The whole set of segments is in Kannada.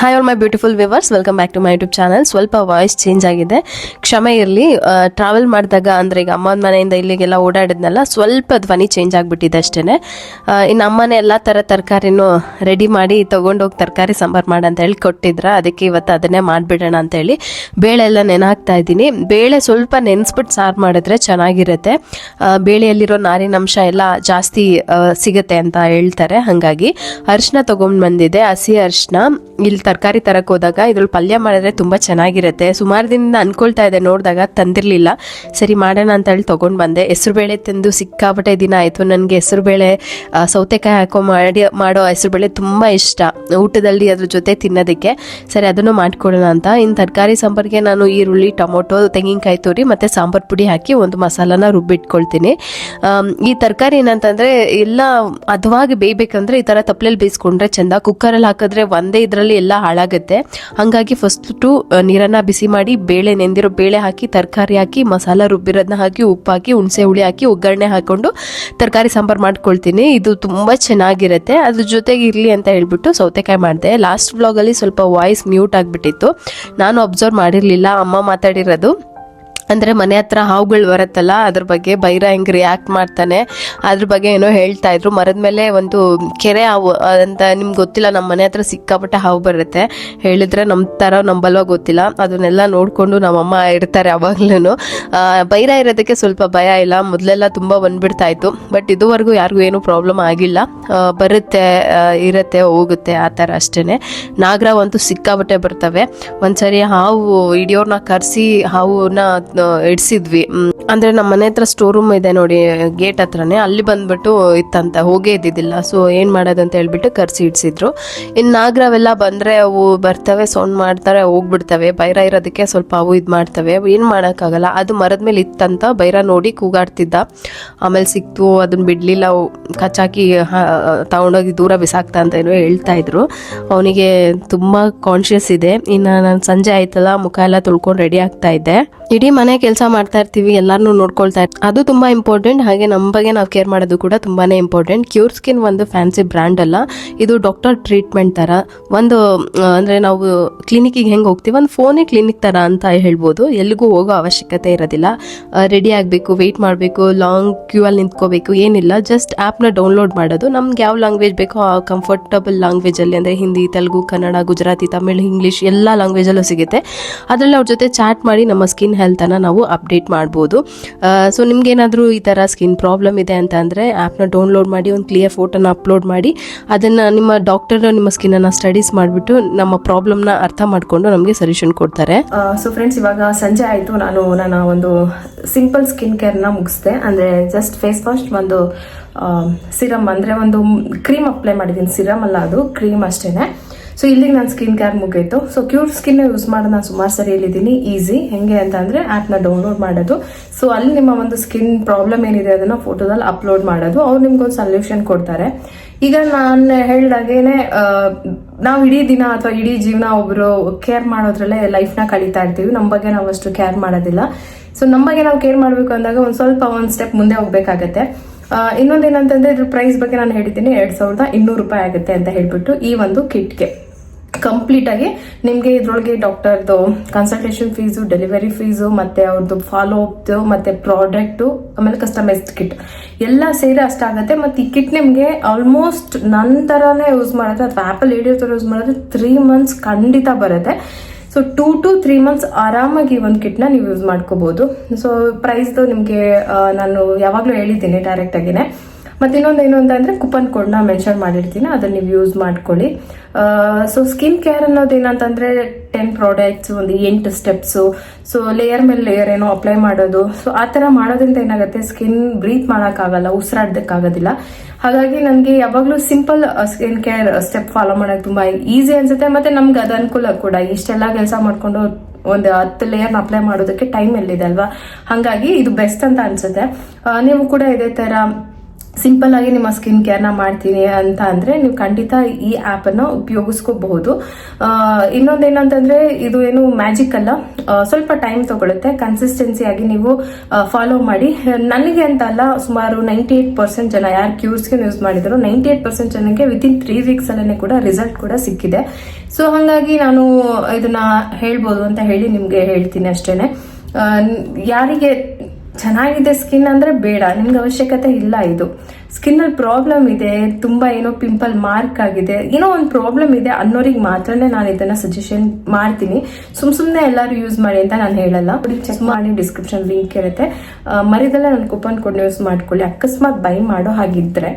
Hi all my beautiful viewers, welcome back to my YouTube channel. ಸ್ವಲ್ಪ ವಾಯ್ಸ್ ಚೇಂಜ್ ಆಗಿದೆ, ಕ್ಷಮೆ ಇರಲಿ. ಟ್ರಾವೆಲ್ ಮಾಡಿದಾಗ ಅಂದರೆ ಈಗ ಅಮ್ಮನ ಮನೆಯಿಂದ ಇಲ್ಲಿಗೆಲ್ಲ ಓಡಾಡಿದ್ನಲ್ಲ, ಸ್ವಲ್ಪ ಧ್ವನಿ ಚೇಂಜ್ ಆಗಿಬಿಟ್ಟಿದೆ ಅಷ್ಟೇ. ಇನ್ನು ಅಮ್ಮನೇ ಎಲ್ಲ ಥರ ತರಕಾರಿನೂ ರೆಡಿ ಮಾಡಿ ತೊಗೊಂಡೋಗಿ ತರಕಾರಿ ಸಾಂಬಾರು ಮಾಡಿ ಅಂತ ಹೇಳಿ ಕೊಟ್ಟಿದ್ರ. ಅದಕ್ಕೆ ಇವತ್ತು ಅದನ್ನೇ ಮಾಡಿಬಿಡೋಣ ಅಂತೇಳಿ ಬೇಳೆ ಎಲ್ಲ ನೆನೆಹಾಕ್ತಾ ಇದ್ದೀನಿ. ಬೇಳೆ ಸ್ವಲ್ಪ ನೆನೆಸ್ಬಿಟ್ಟು ಸಾರು ಮಾಡಿದ್ರೆ ಚೆನ್ನಾಗಿರುತ್ತೆ. ಬೇಳೆಯಲ್ಲಿರೋ ನಾರಿನಂಶ ಎಲ್ಲ ಜಾಸ್ತಿ ಸಿಗುತ್ತೆ ಅಂತ ಹೇಳ್ತಾರೆ. ಹಾಗಾಗಿ ಅರಿಶಿನ ತೊಗೊಂಡು ಬಂದಿದೆ, ಹಸಿ ಅರಿಶಿನ. ಇಲ್ಲಿ ತರಕಾರಿ ತರಕ್ಕೆ ಹೋದಾಗ ಇದ್ರಲ್ಲಿ ಪಲ್ಯ ಮಾಡಿದ್ರೆ ತುಂಬ ಚೆನ್ನಾಗಿರುತ್ತೆ. ಸುಮಾರು ದಿನದಿಂದ ಅನ್ಕೊಳ್ತಾ ಇದೆ, ನೋಡಿದಾಗ ತಂದಿರಲಿಲ್ಲ. ಸರಿ ಮಾಡೋಣ ಅಂತ ಹೇಳಿ ತೊಗೊಂಡು ಬಂದೆ. ಹೆಸರುಬೇಳೆ ತಂದು ಸಿಕ್ಕಾಪಟ್ಟೆ ದಿನ ಆಯಿತು. ನನಗೆ ಹೆಸರುಬೇಳೆ ಸೌತೆಕಾಯಿ ಹಾಕೋ ಮಾಡೋ ಹೆಸರುಬೇಳೆ ತುಂಬ ಇಷ್ಟ ಊಟದಲ್ಲಿ, ಅದ್ರ ಜೊತೆ ತಿನ್ನೋದಕ್ಕೆ. ಸರಿ ಅದನ್ನು ಮಾಡ್ಕೊಳ್ಳೋಣ ಅಂತ. ಇನ್ನು ತರಕಾರಿ ಸಾಂಬಾರಿಗೆ ನಾನು ಈರುಳ್ಳಿ, ಟೊಮೊಟೊ, ತೆಂಗಿನಕಾಯಿ ತುರಿ ಮತ್ತು ಸಾಂಬಾರು ಪುಡಿ ಹಾಕಿ ಒಂದು ಮಸಾಲಾನ ರುಬ್ಬಿಟ್ಕೊಳ್ತೀನಿ. ಈ ತರಕಾರಿ ಏನಂತಂದರೆ ಎಲ್ಲ ಹದವಾಗಿ ಬೇಯಬೇಕಂದ್ರೆ ಈ ಥರ ತಪ್ಪಲೆಯಲ್ಲಿ ಬೇಯಿಸ್ಕೊಂಡ್ರೆ ಚೆಂದ. ಕುಕ್ಕರಲ್ಲಿ ಹಾಕಿದ್ರೆ ಒಂದೇ ಇದರಲ್ಲಿ ಎಲ್ಲ ಹಾಳಾಗುತ್ತೆ. ಹಾಗಾಗಿ ಫಸ್ಟು ನೀರನ್ನು ಬಿಸಿ ಮಾಡಿ ಬೇಳೆ ನೆಂದಿರೋ ಬೇಳೆ ಹಾಕಿ, ತರಕಾರಿ ಹಾಕಿ, ಮಸಾಲ ರುಬ್ಬಿರೋದನ್ನ ಹಾಕಿ, ಉಪ್ಪು ಹಾಕಿ, ಹುಣಸೆ ಹುಳಿ ಹಾಕಿ, ಒಗ್ಗರಣೆ ಹಾಕೊಂಡು ತರಕಾರಿ ಸಾಂಬಾರು ಮಾಡ್ಕೊಳ್ತೀನಿ. ಇದು ತುಂಬ ಚೆನ್ನಾಗಿರುತ್ತೆ. ಅದ್ರ ಜೊತೆಗೆ ಇರಲಿ ಅಂತ ಹೇಳ್ಬಿಟ್ಟು ಸೌತೆಕಾಯಿ ಮಾಡಿದೆ. ಲಾಸ್ಟ್ ವ್ಲಾಗಲ್ಲಿ ಸ್ವಲ್ಪ ವಾಯ್ಸ್ ಮ್ಯೂಟ್ ಆಗಿಬಿಟ್ಟಿತ್ತು, ನಾನು ಅಬ್ಸರ್ವ್ ಮಾಡಿರಲಿಲ್ಲ. ಅಮ್ಮ ಮಾತಾಡಿರೋದು ಅಂದರೆ ಮನೆ ಹತ್ರ ಹಾವುಗಳು ಬರುತ್ತಲ್ಲ, ಅದ್ರ ಬಗ್ಗೆ ಬೈರ ಹೆಂಗೆ ರಿಯಾಕ್ಟ್ ಮಾಡ್ತಾನೆ ಅದ್ರ ಬಗ್ಗೆ ಏನೋ ಹೇಳ್ತಾ ಇದ್ರು. ಮರದ ಮೇಲೆ ಒಂದು ಕೆರೆ ಹಾವು ಅಂತ ನಿಮ್ಗೆ ಗೊತ್ತಿಲ್ಲ, ನಮ್ಮ ಮನೆ ಹತ್ರ ಸಿಕ್ಕಾಪಟ್ಟೆ ಹಾವು ಬರುತ್ತೆ. ಹೇಳಿದ್ರೆ ನಂಬ್ತಾರೋ ನಂಬಲ್ವ ಗೊತ್ತಿಲ್ಲ. ಅದನ್ನೆಲ್ಲ ನೋಡಿಕೊಂಡು ನಮ್ಮಮ್ಮ ಇರ್ತಾರೆ ಅವಾಗ್ಲೂ. ಬೈರ ಇರೋದಕ್ಕೆ ಸ್ವಲ್ಪ ಭಯ ಇಲ್ಲ, ಮೊದಲೆಲ್ಲ ತುಂಬ ಬಂದ್ಬಿಡ್ತಾ ಇತ್ತು. ಬಟ್ ಇದುವರೆಗೂ ಯಾರಿಗೂ ಏನೂ ಪ್ರಾಬ್ಲಮ್ ಆಗಿಲ್ಲ. ಬರುತ್ತೆ, ಇರುತ್ತೆ, ಹೋಗುತ್ತೆ, ಆ ಥರ ಅಷ್ಟೇ. ನಾಗರಾವಂತೂ ಸಿಕ್ಕಾಪಟ್ಟೆ ಬರ್ತವೆ. ಒಂದ್ಸರಿ ಹಾವು ಹಿಡಿಯೋರ್ನ ಕರೆಸಿ ಹಾವನ್ನ ಇಡ್ಸಿದ್ವಿ. ಅಂದ್ರೆ ನಮ್ಮ ಮನೆ ಹತ್ರ ಸ್ಟೋರ್ ರೂಮ್ ಇದೆ ನೋಡಿ, ಗೇಟ್ ಹತ್ರನೇ, ಅಲ್ಲಿ ಬಂದ್ಬಿಟ್ಟು ಇತ್ತಂತ, ಹೋಗೇ ಇದ್ದಿದ್ದಿಲ್ಲ. ಸೊ ಏನ್ ಮಾಡೋದಂತ ಹೇಳ್ಬಿಟ್ಟು ಕರ್ಸಿ ಇಡ್ಸಿದ್ರು. ಇನ್ನು ನಾಗರವೆಲ್ಲ ಬಂದ್ರೆ ಅವು ಬರ್ತವೆ, ಸೌಂಡ್ ಮಾಡ್ತಾರೆ, ಹೋಗ್ಬಿಡ್ತವೆ. ಬೈರ ಇರೋದಕ್ಕೆ ಸ್ವಲ್ಪ ಅವು ಇದು ಮಾಡ್ತವೆ, ಏನ್ ಮಾಡೋಕ್ಕಾಗಲ್ಲ. ಅದು ಮರದ ಮೇಲೆ ಇತ್ತಂತ ಬೈರ ನೋಡಿ ಕೂಗಾಡ್ತಿದ್ದ. ಆಮೇಲೆ ಸಿಕ್ತು, ಅದನ್ನ ಬಿಡ್ಲಿಲ್ಲ, ಕಚ್ಚಾಕಿ ತಗೊಂಡೋಗಿ ದೂರ ಬಿಸಾಕ್ತಾ ಅಂತ ಏನೋ ಹೇಳ್ತಾ ಇದ್ರು. ಅವನಿಗೆ ತುಂಬಾ ಕಾನ್ಶಿಯಸ್ ಇದೆ. ಇನ್ನು ನಾನು ಸಂಜೆ ಆಯ್ತಲ್ಲ, ಮುಖ ಎಲ್ಲ ತೊಳ್ಕೊಂಡು ರೆಡಿ ಆಗ್ತಾ ಇದ್ದೆ. ಇಡೀ ಮನೆ ಕೆಲಸ ಮಾಡ್ತಾ ಇರ್ತೀವಿ, ಎಲ್ಲಾರನ್ನೂ ನೋಡ್ಕೊಳ್ತಾ ಇರ್ತೀವಿ, ಅದು ತುಂಬಾ ಇಂಪಾರ್ಟೆಂಟ್. ಹಾಗೆ ನಮ್ಮ ಬಗ್ಗೆ ನಾವು ಕೇರ್ ಮಾಡೋದು ಕೂಡ ತುಂಬಾನೇ ಇಂಪಾರ್ಟೆಂಟ್. ಕ್ಯೂರ್ ಸ್ಕಿನ್ ಒಂದು ಫ್ಯಾನ್ಸಿ ಬ್ರ್ಯಾಂಡ್ ಅಲ್ಲ, ಇದು ಡಾಕ್ಟರ್ ಟ್ರೀಟ್ಮೆಂಟ್ ತರ. ಒಂದು ಅಂದ್ರೆ ನಾವು ಕ್ಲಿನಿಕ್ಗೆ ಹೆಂಗೆ ಹೋಗ್ತೀವಿ, ಒಂದು ಫೋನೇ ಕ್ಲಿನಿಕ್ ತರ ಅಂತ ಹೇಳ್ಬೋದು. ಎಲ್ಲಿಗೂ ಹೋಗೋ ಅವಶ್ಯಕತೆ ಇರೋದಿಲ್ಲ. ರೆಡಿ ಆಗಬೇಕು, ವೆಯ್ಟ್ ಮಾಡಬೇಕು, ಲಾಂಗ್ ಕ್ಯೂ ಅಲ್ಲಿ ನಿಂತ್ಕೋಬೇಕು, ಏನಿಲ್ಲ. ಜಸ್ಟ್ ಆ್ಯಪ್ನ ಡೌನ್ಲೋಡ್ ಮಾಡೋದು. ನಮ್ಗೆ ಯಾವ ಲ್ಯಾಂಗ್ವೇಜ್ ಬೇಕೋ ಆ ಕಂಫರ್ಟಬಲ್ ಲ್ಯಾಂಗ್ವೇಜಲ್ಲಿ, ಅಂದರೆ ಹಿಂದಿ, ತೆಲುಗು, ಕನ್ನಡ, ಗುಜರಾತಿ, ತಮಿಳ್, ಇಂಗ್ಲೀಷ್ ಎಲ್ಲ ಲ್ಯಾಂಗ್ವೇಜಲ್ಲೂ ಸಿಗುತ್ತೆ. ಅದರಲ್ಲಿ ಅವ್ರ ಜೊತೆ ಚಾಟ್ ಮಾಡಿ ನಮ್ಮ ಸ್ಕಿನ್ ಹೆಲ್ತನ್ನು ನಾವು ಅಪ್ಡೇಟ್ ಮಾಡ್ಬೋದು. ಸೊ ನಿಮ್ಗೇನಾದರೂ ಈ ಥರ ಸ್ಕಿನ್ ಪ್ರಾಬ್ಲಮ್ ಇದೆ ಅಂತ ಅಂದರೆ ಆ್ಯಪ್ನ ಡೌನ್ಲೋಡ್ ಮಾಡಿ, ಒಂದು ಕ್ಲಿಯರ್ ಫೋಟೋನ ಅಪ್ಲೋಡ್ ಮಾಡಿ, ಅದನ್ನು ನಿಮ್ಮ ಡಾಕ್ಟರ್ ನಿಮ್ಮ ಸ್ಕಿನ್ನನ್ನು ಸ್ಟಡೀಸ್ ಮಾಡಿಬಿಟ್ಟು ನಮ್ಮ ಪ್ರಾಬ್ಲಮ್ನ ಅರ್ಥ ಮಾಡಿಕೊಂಡು ನಮಗೆ ಸೊಲ್ಯೂಷನ್ ಕೊಡ್ತಾರೆ. ಸೊ ಫ್ರೆಂಡ್ಸ್, ಇವಾಗ ಸಂಜೆ ಆಯಿತು. ನನ್ನ ಒಂದು ಸಿಂಪಲ್ ಸ್ಕಿನ್ ಕೇರ್ನ ಮುಗಿಸಿದೆ. ಅಂದರೆ ಜಸ್ಟ್ ಫೇಸ್ ವಾಶ್, ಒಂದು ಸಿರಮ್, ಅಂದರೆ ಒಂದು ಕ್ರೀಮ್ ಅಪ್ಲೈ ಮಾಡಿದ್ದೀನಿ. ಸಿರಮ್ ಅಲ್ಲ, ಅದು ಕ್ರೀಮ್ ಅಷ್ಟೇನೆ. ಸೊ ಇಲ್ಲಿಗೆ ನನ್ನ ಸ್ಕಿನ್ ಕೇರ್ ಮುಗೀತು. ಸೊ ಕ್ಯೂರ್ ಸ್ಕಿನ್ ಯೂಸ್ ಮಾಡೋದು ನಾನು ಸುಮಾರು ಸರಿ ಹೇಳಿದ್ದೀನಿ. ಈಸಿ ಹೆಂಗೆ ಅಂತ ಅಂದರೆ ಆ್ಯಪ್ನ ಡೌನ್ಲೋಡ್ ಮಾಡೋದು. ಸೊ ಅಲ್ಲಿ ನಿಮ್ಮ ಒಂದು ಸ್ಕಿನ್ ಪ್ರಾಬ್ಲಮ್ ಏನಿದೆ ಅದನ್ನು ಫೋಟೋದಲ್ಲಿ ಅಪ್ಲೋಡ್ ಮಾಡೋದು. ಅವ್ರು ನಿಮ್ಗೊಂದು ಸೊಲ್ಯೂಷನ್ ಕೊಡ್ತಾರೆ. ಈಗ ನಾನು ಹೇಳಿದಾಗೇನೆ ನಾವು ಇಡೀ ದಿನ ಅಥವಾ ಇಡೀ ಜೀವನ ಒಬ್ಬರು ಕೇರ್ ಮಾಡೋದ್ರಲ್ಲೇ ಲೈಫ್ನ ಕಳೀತಾ ಇರ್ತೀವಿ. ನಮ್ಮ ಬಗ್ಗೆ ನಾವು ಅಷ್ಟು ಕೇರ್ ಮಾಡೋದಿಲ್ಲ. ಸೊ ನಮ್ಮ ಬಗ್ಗೆ ನಾವು ಕೇರ್ ಮಾಡಬೇಕು ಅಂದಾಗ ಒಂದು ಸ್ಟೆಪ್ ಮುಂದೆ ಹೋಗ್ಬೇಕಾಗತ್ತೆ. ಇನ್ನೊಂದೇನಂತಂದ್ರೆ ಇದ್ರ ಪ್ರೈಸ್ ಬಗ್ಗೆ ನಾನು ಹೇಳಿದ್ದೀನಿ, 2200 ರೂಪಾಯಿ ಆಗುತ್ತೆ ಅಂತ ಹೇಳ್ಬಿಟ್ಟು ಈ ಒಂದು ಕಿಟ್ಗೆ ಕಂಪ್ಲೀಟ್ ಆಗಿ ನಿಮಗೆ ಇದ್ರೊಳಗೆ ಡಾಕ್ಟರ್ದು ಕನ್ಸಲ್ಟೇಷನ್ ಫೀಸು, ಡೆಲಿವರಿ ಫೀಸು, ಮತ್ತೆ ಅವ್ರದ್ದು ಫಾಲೋ ಅಪ್ದು, ಮತ್ತೆ ಪ್ರಾಡಕ್ಟು, ಆಮೇಲೆ ಕಸ್ಟಮೈಸ್ಡ್ ಕಿಟ್ ಎಲ್ಲ ಸೇರಿ ಅಷ್ಟಾಗುತ್ತೆ. ಮತ್ತೆ ಈ ಕಿಟ್ ನಿಮಗೆ ಆಲ್ಮೋಸ್ಟ್ ನನ್ನ ಥರನೇ ಯೂಸ್ ಮಾಡೋದು ಅಥವಾ ಆ್ಯಪಲ್ ಏಡಿಯೋ ಥರ ಯೂಸ್ ಮಾಡೋದು 3 months ಖಂಡಿತ ಬರುತ್ತೆ. ಸೊ 2 to 3 months ಆರಾಮಾಗಿ ಒಂದು ಕಿಟ್ನ ನೀವು ಯೂಸ್ ಮಾಡ್ಕೋಬಹುದು. ಸೊ ಪ್ರೈಸ್ದು ನಿಮಗೆ ನಾನು ಯಾವಾಗಲೂ ಹೇಳಿದ್ದೀನಿ ಡೈರೆಕ್ಟ್ ಆಗಿನೇ. ಮತ್ತೆ ಇನ್ನೊಂದೇನು ಅಂತಂದ್ರೆ ಕೂಪನ್ ಕೋಡ್ನ ಮೆನ್ಷನ್ ಮಾಡಿರ್ತೀನಿ, ಅದನ್ನ ನೀವು ಯೂಸ್ ಮಾಡ್ಕೊಳ್ಳಿ. ಸೊ ಸ್ಕಿನ್ ಕೇರ್ ಅನ್ನೋದು ಏನಂತಂದ್ರೆ 10 ಪ್ರಾಡಕ್ಟ್ಸ್, ಒಂದು 8 ಸ್ಟೆಪ್ಸು. ಸೊ ಲೇಯರ್ ಮೇಲೆ ಲೇಯರ್ ಏನೋ ಅಪ್ಲೈ ಮಾಡೋದು. ಸೊ ಆ ಥರ ಮಾಡೋದ್ರಿಂದ ಏನಾಗುತ್ತೆ, ಸ್ಕಿನ್ ಬ್ರೀತ್ ಮಾಡೋಕ್ಕಾಗಲ್ಲ, ಉಸಿರಾಡೋದಕ್ಕಾಗೋದಿಲ್ಲ. ಹಾಗಾಗಿ ನನಗೆ ಯಾವಾಗಲೂ simple skin care step follow ಮಾಡೋಕೆ ತುಂಬ ಈಸಿ ಅನ್ಸುತ್ತೆ. ಮತ್ತೆ ನಮ್ಗೆ ಅದು ಅನುಕೂಲ ಕೂಡ. ಇಷ್ಟೆಲ್ಲ ಕೆಲಸ ಮಾಡ್ಕೊಂಡು ಒಂದು 10 ಲೇಯರ್ನ ಅಪ್ಲೈ ಮಾಡೋದಕ್ಕೆ ಟೈಮ್ ಎಲ್ಲಿದೆ ಅಲ್ವಾ. ಹಾಗಾಗಿ ಇದು ಬೆಸ್ಟ್ ಅಂತ ಅನ್ಸುತ್ತೆ. ನೀವು ಕೂಡ ಇದೇ ಥರ ಸಿಂಪಲ್ ಆಗಿ ನಿಮ್ಮ ಸ್ಕಿನ್ ಕೇರ್ನ ಮಾಡ್ತೀನಿ ಅಂತ ಅಂದ್ರೆ ನೀವು ಖಂಡಿತ ಈ ಆಪ್ ಅನ್ನ ಉಪಯೋಗಿಸ್ಕೋಬಹುದು. ಇನ್ನೊಂದೇನಂತಂದ್ರೆ ಇದು ಏನು ಮ್ಯಾಜಿಕ್ ಅಲ್ಲ, ಸ್ವಲ್ಪ ಟೈಮ್ ತಗೊಳುತ್ತೆ. ಕನ್ಸಿಸ್ಟೆನ್ಸಿ ಆಗಿ ನೀವು ಫಾಲೋ ಮಾಡಿ. ನನಗೆ ಅಂತ ಅಲ್ಲ, ಸುಮಾರು 98% ಜನ ಯಾರು ಕ್ಯೂರ್ಸ್ಗೆ ಯೂಸ್ ಮಾಡಿದ್ರು 98% ಜನಕ್ಕೆ ವಿತಿನ್ 3 weeks ಅಲ್ಲೇ ಕೂಡ ರಿಸಲ್ಟ್ ಕೂಡ ಸಿಕ್ಕಿದೆ. ಸೊ ಹಾಗಾಗಿ ನಾನು ಇದನ್ನ ಹೇಳ್ಬೋದು ಅಂತ ಹೇಳಿ ನಿಮ್ಗೆ ಹೇಳ್ತೀನಿ ಅಷ್ಟೇನೆ. ಯಾರಿಗೆ ಚೆನ್ನಾಗಿದೆ ಸ್ಕಿನ್ ಅಂದ್ರೆ ಬೇಡ, ನಿಮ್ಗೆ ಅವಶ್ಯಕತೆ ಇಲ್ಲ. ಇದು ಸ್ಕಿನ್ ಅಲ್ಲಿ ಪ್ರಾಬ್ಲಮ್ ಇದೆ, ತುಂಬಾ ಏನೋ ಪಿಂಪಲ್ ಮಾರ್ಕ್ ಆಗಿದೆ, ಏನೋ ಒಂದು ಪ್ರಾಬ್ಲಮ್ ಇದೆ ಅನ್ನೋರಿಗೆ ಮಾತ್ರನೇ ನಾನು ಇದನ್ನ ಸಜೆಷನ್ ಮಾಡ್ತೀನಿ. ಸುಮ್ನೆ ಎಲ್ಲರೂ ಯೂಸ್ ಮಾಡಿ ಅಂತ ನಾನು ಹೇಳಲ್ಲ. ಚೆಕ್ ಮಾಡಿ, ಡಿಸ್ಕ್ರಿಪ್ಷನ್ ಲಿಂಕ್ ಇರುತ್ತೆ, ಮರಿದಲ್ಲ ನನ್ನ ಕೂಪನ್ ಕೋಡ್ ಯೂಸ್ ಮಾಡ್ಕೊಳ್ಳಿ ಅಕಸ್ಮಾತ್ ಬೈ ಮಾಡೋ ಹಾಗಿದ್ರೆ.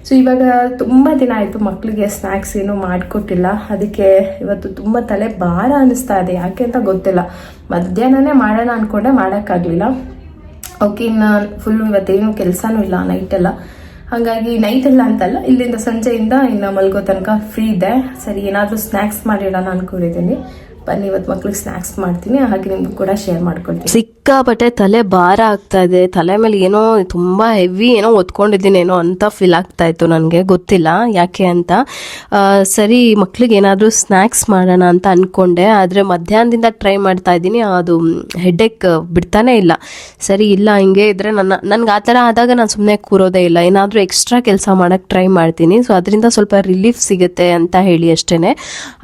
ಸೊ ಇವಾಗ ತುಂಬಾ ದಿನ ಆಯ್ತು ಮಕ್ಳಿಗೆ ಸ್ನಾಕ್ಸ್ ಏನು ಮಾಡಿಕೊಟ್ಟಿಲ್ಲ, ಅದಕ್ಕೆ ಇವತ್ತು ತುಂಬಾ ತಲೆ ಭಾರ ಅನಿಸ್ತಾ ಇದೆ. ಯಾಕೆ ಅಂತ ಗೊತ್ತಿಲ್ಲ. ಮಧ್ಯಾಹ್ನನೇ ಮಾಡೋಣ ಅನ್ಕೊಂಡೆ, ಮಾಡೋಕ್ಕಾಗಲಿಲ್ಲ. ಓಕೆ, ಇನ್ನು ಫುಲ್ಲು ಇವತ್ತೇನು ಕೆಲಸನೂ ಇಲ್ಲ ನೈಟ್ ಎಲ್ಲ. ಹಾಗಾಗಿ ನೈಟ್ ಎಲ್ಲ ಅಂತಲ್ಲ, ಇಲ್ಲಿಂದ ಸಂಜೆಯಿಂದ ಇನ್ನು ಮಲ್ಗೋ ತನಕ ಫ್ರೀ ಇದೆ. ಸರಿ, ಏನಾದರೂ ಸ್ನ್ಯಾಕ್ಸ್ ಮಾಡಿಡೋಣ ಅನ್ಕೊಂಡಿದ್ದೀನಿ. ಬನ್ನಿ, ಇವತ್ತು ಮಕ್ಳಿಗೆ ಸ್ನ್ಯಾಕ್ಸ್ ಮಾಡ್ತೀನಿ, ಹಾಗೆ ನಿಮ್ಗೂ ಕೂಡ ಶೇರ್ ಮಾಡ್ಕೊಳ್ತೀನಿ. ಸಿಕ್ಕಾಪಟ್ಟೆ ತಲೆ ಭಾರ ಆಗ್ತಾ ಇದೆ. ತಲೆ ಮೇಲೆ ಏನೋ ತುಂಬಾ ಹೆವಿ ಏನೋ ಒತ್ಕೊಂಡಿದ್ದೀನೇನೋ ಅಂತ ಫೀಲ್ ಆಗ್ತಾ ಇತ್ತು. ನನಗೆ ಗೊತ್ತಿಲ್ಲ ಯಾಕೆ ಅಂತ. ಸರಿ, ಮಕ್ಳಿಗೆ ಏನಾದರೂ ಸ್ನ್ಯಾಕ್ಸ್ ಮಾಡೋಣ ಅಂತ ಅನ್ಕೊಂಡೆ, ಆದರೆ ಮಧ್ಯಾಹ್ನದಿಂದ ಟ್ರೈ ಮಾಡ್ತಾ ಇದ್ದೀನಿ, ಅದು ಹೆಡ್ಏಕ್ ಬಿಡ್ತಾನೆ ಇಲ್ಲ. ಸರಿ, ಇಲ್ಲ ಹಿಂಗೆ ಇದ್ರೆ ನನ್ಗೆ ಆ ಥರ ಆದಾಗ ನಾನು ಸುಮ್ಮನೆ ಕೂರೋದೇ ಇಲ್ಲ, ಏನಾದರೂ ಎಕ್ಸ್ಟ್ರಾ ಕೆಲಸ ಮಾಡೋಕ್ಕೆ ಟ್ರೈ ಮಾಡ್ತೀನಿ. ಸೊ ಅದರಿಂದ ಸ್ವಲ್ಪ ರಿಲೀಫ್ ಸಿಗುತ್ತೆ ಅಂತ ಹೇಳಿ ಅಷ್ಟೇ.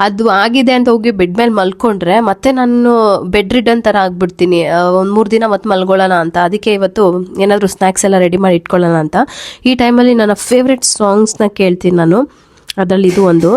ಅದು ಆಗಿದೆ ಅಂತ ಹೋಗಿ ಬೆಡ್ ಮೇಲೆ ಮಲ್ಕೊಂಡ್ರೆ ಮತ್ತೆ ನಾನು ಬೆಡ್ ರಿಡನ್ ಥರ ಆಗ್ಬಿಡ್ತೀನಿ. ಒಂದು 3 ದಿನ ಮತ್ತೆ ಮಲ್ಕೊಳ್ಳೋಣ ಅಂತ. ಅದಕ್ಕೆ ಇವತ್ತು ಏನಾದರೂ ಸ್ನ್ಯಾಕ್ಸ್ ಎಲ್ಲ ರೆಡಿ ಮಾಡಿ ಇಟ್ಕೊಳ್ಳೋಣ ಅಂತ. ಈ ಟೈಮಲ್ಲಿ ನನ್ನ ಫೇವ್ರೆಟ್ ಸಾಂಗ್ಸ್ನ ಕೇಳ್ತೀನಿ ನಾನು. ಅದರಲ್ಲಿ ಇದು ಒಂದು.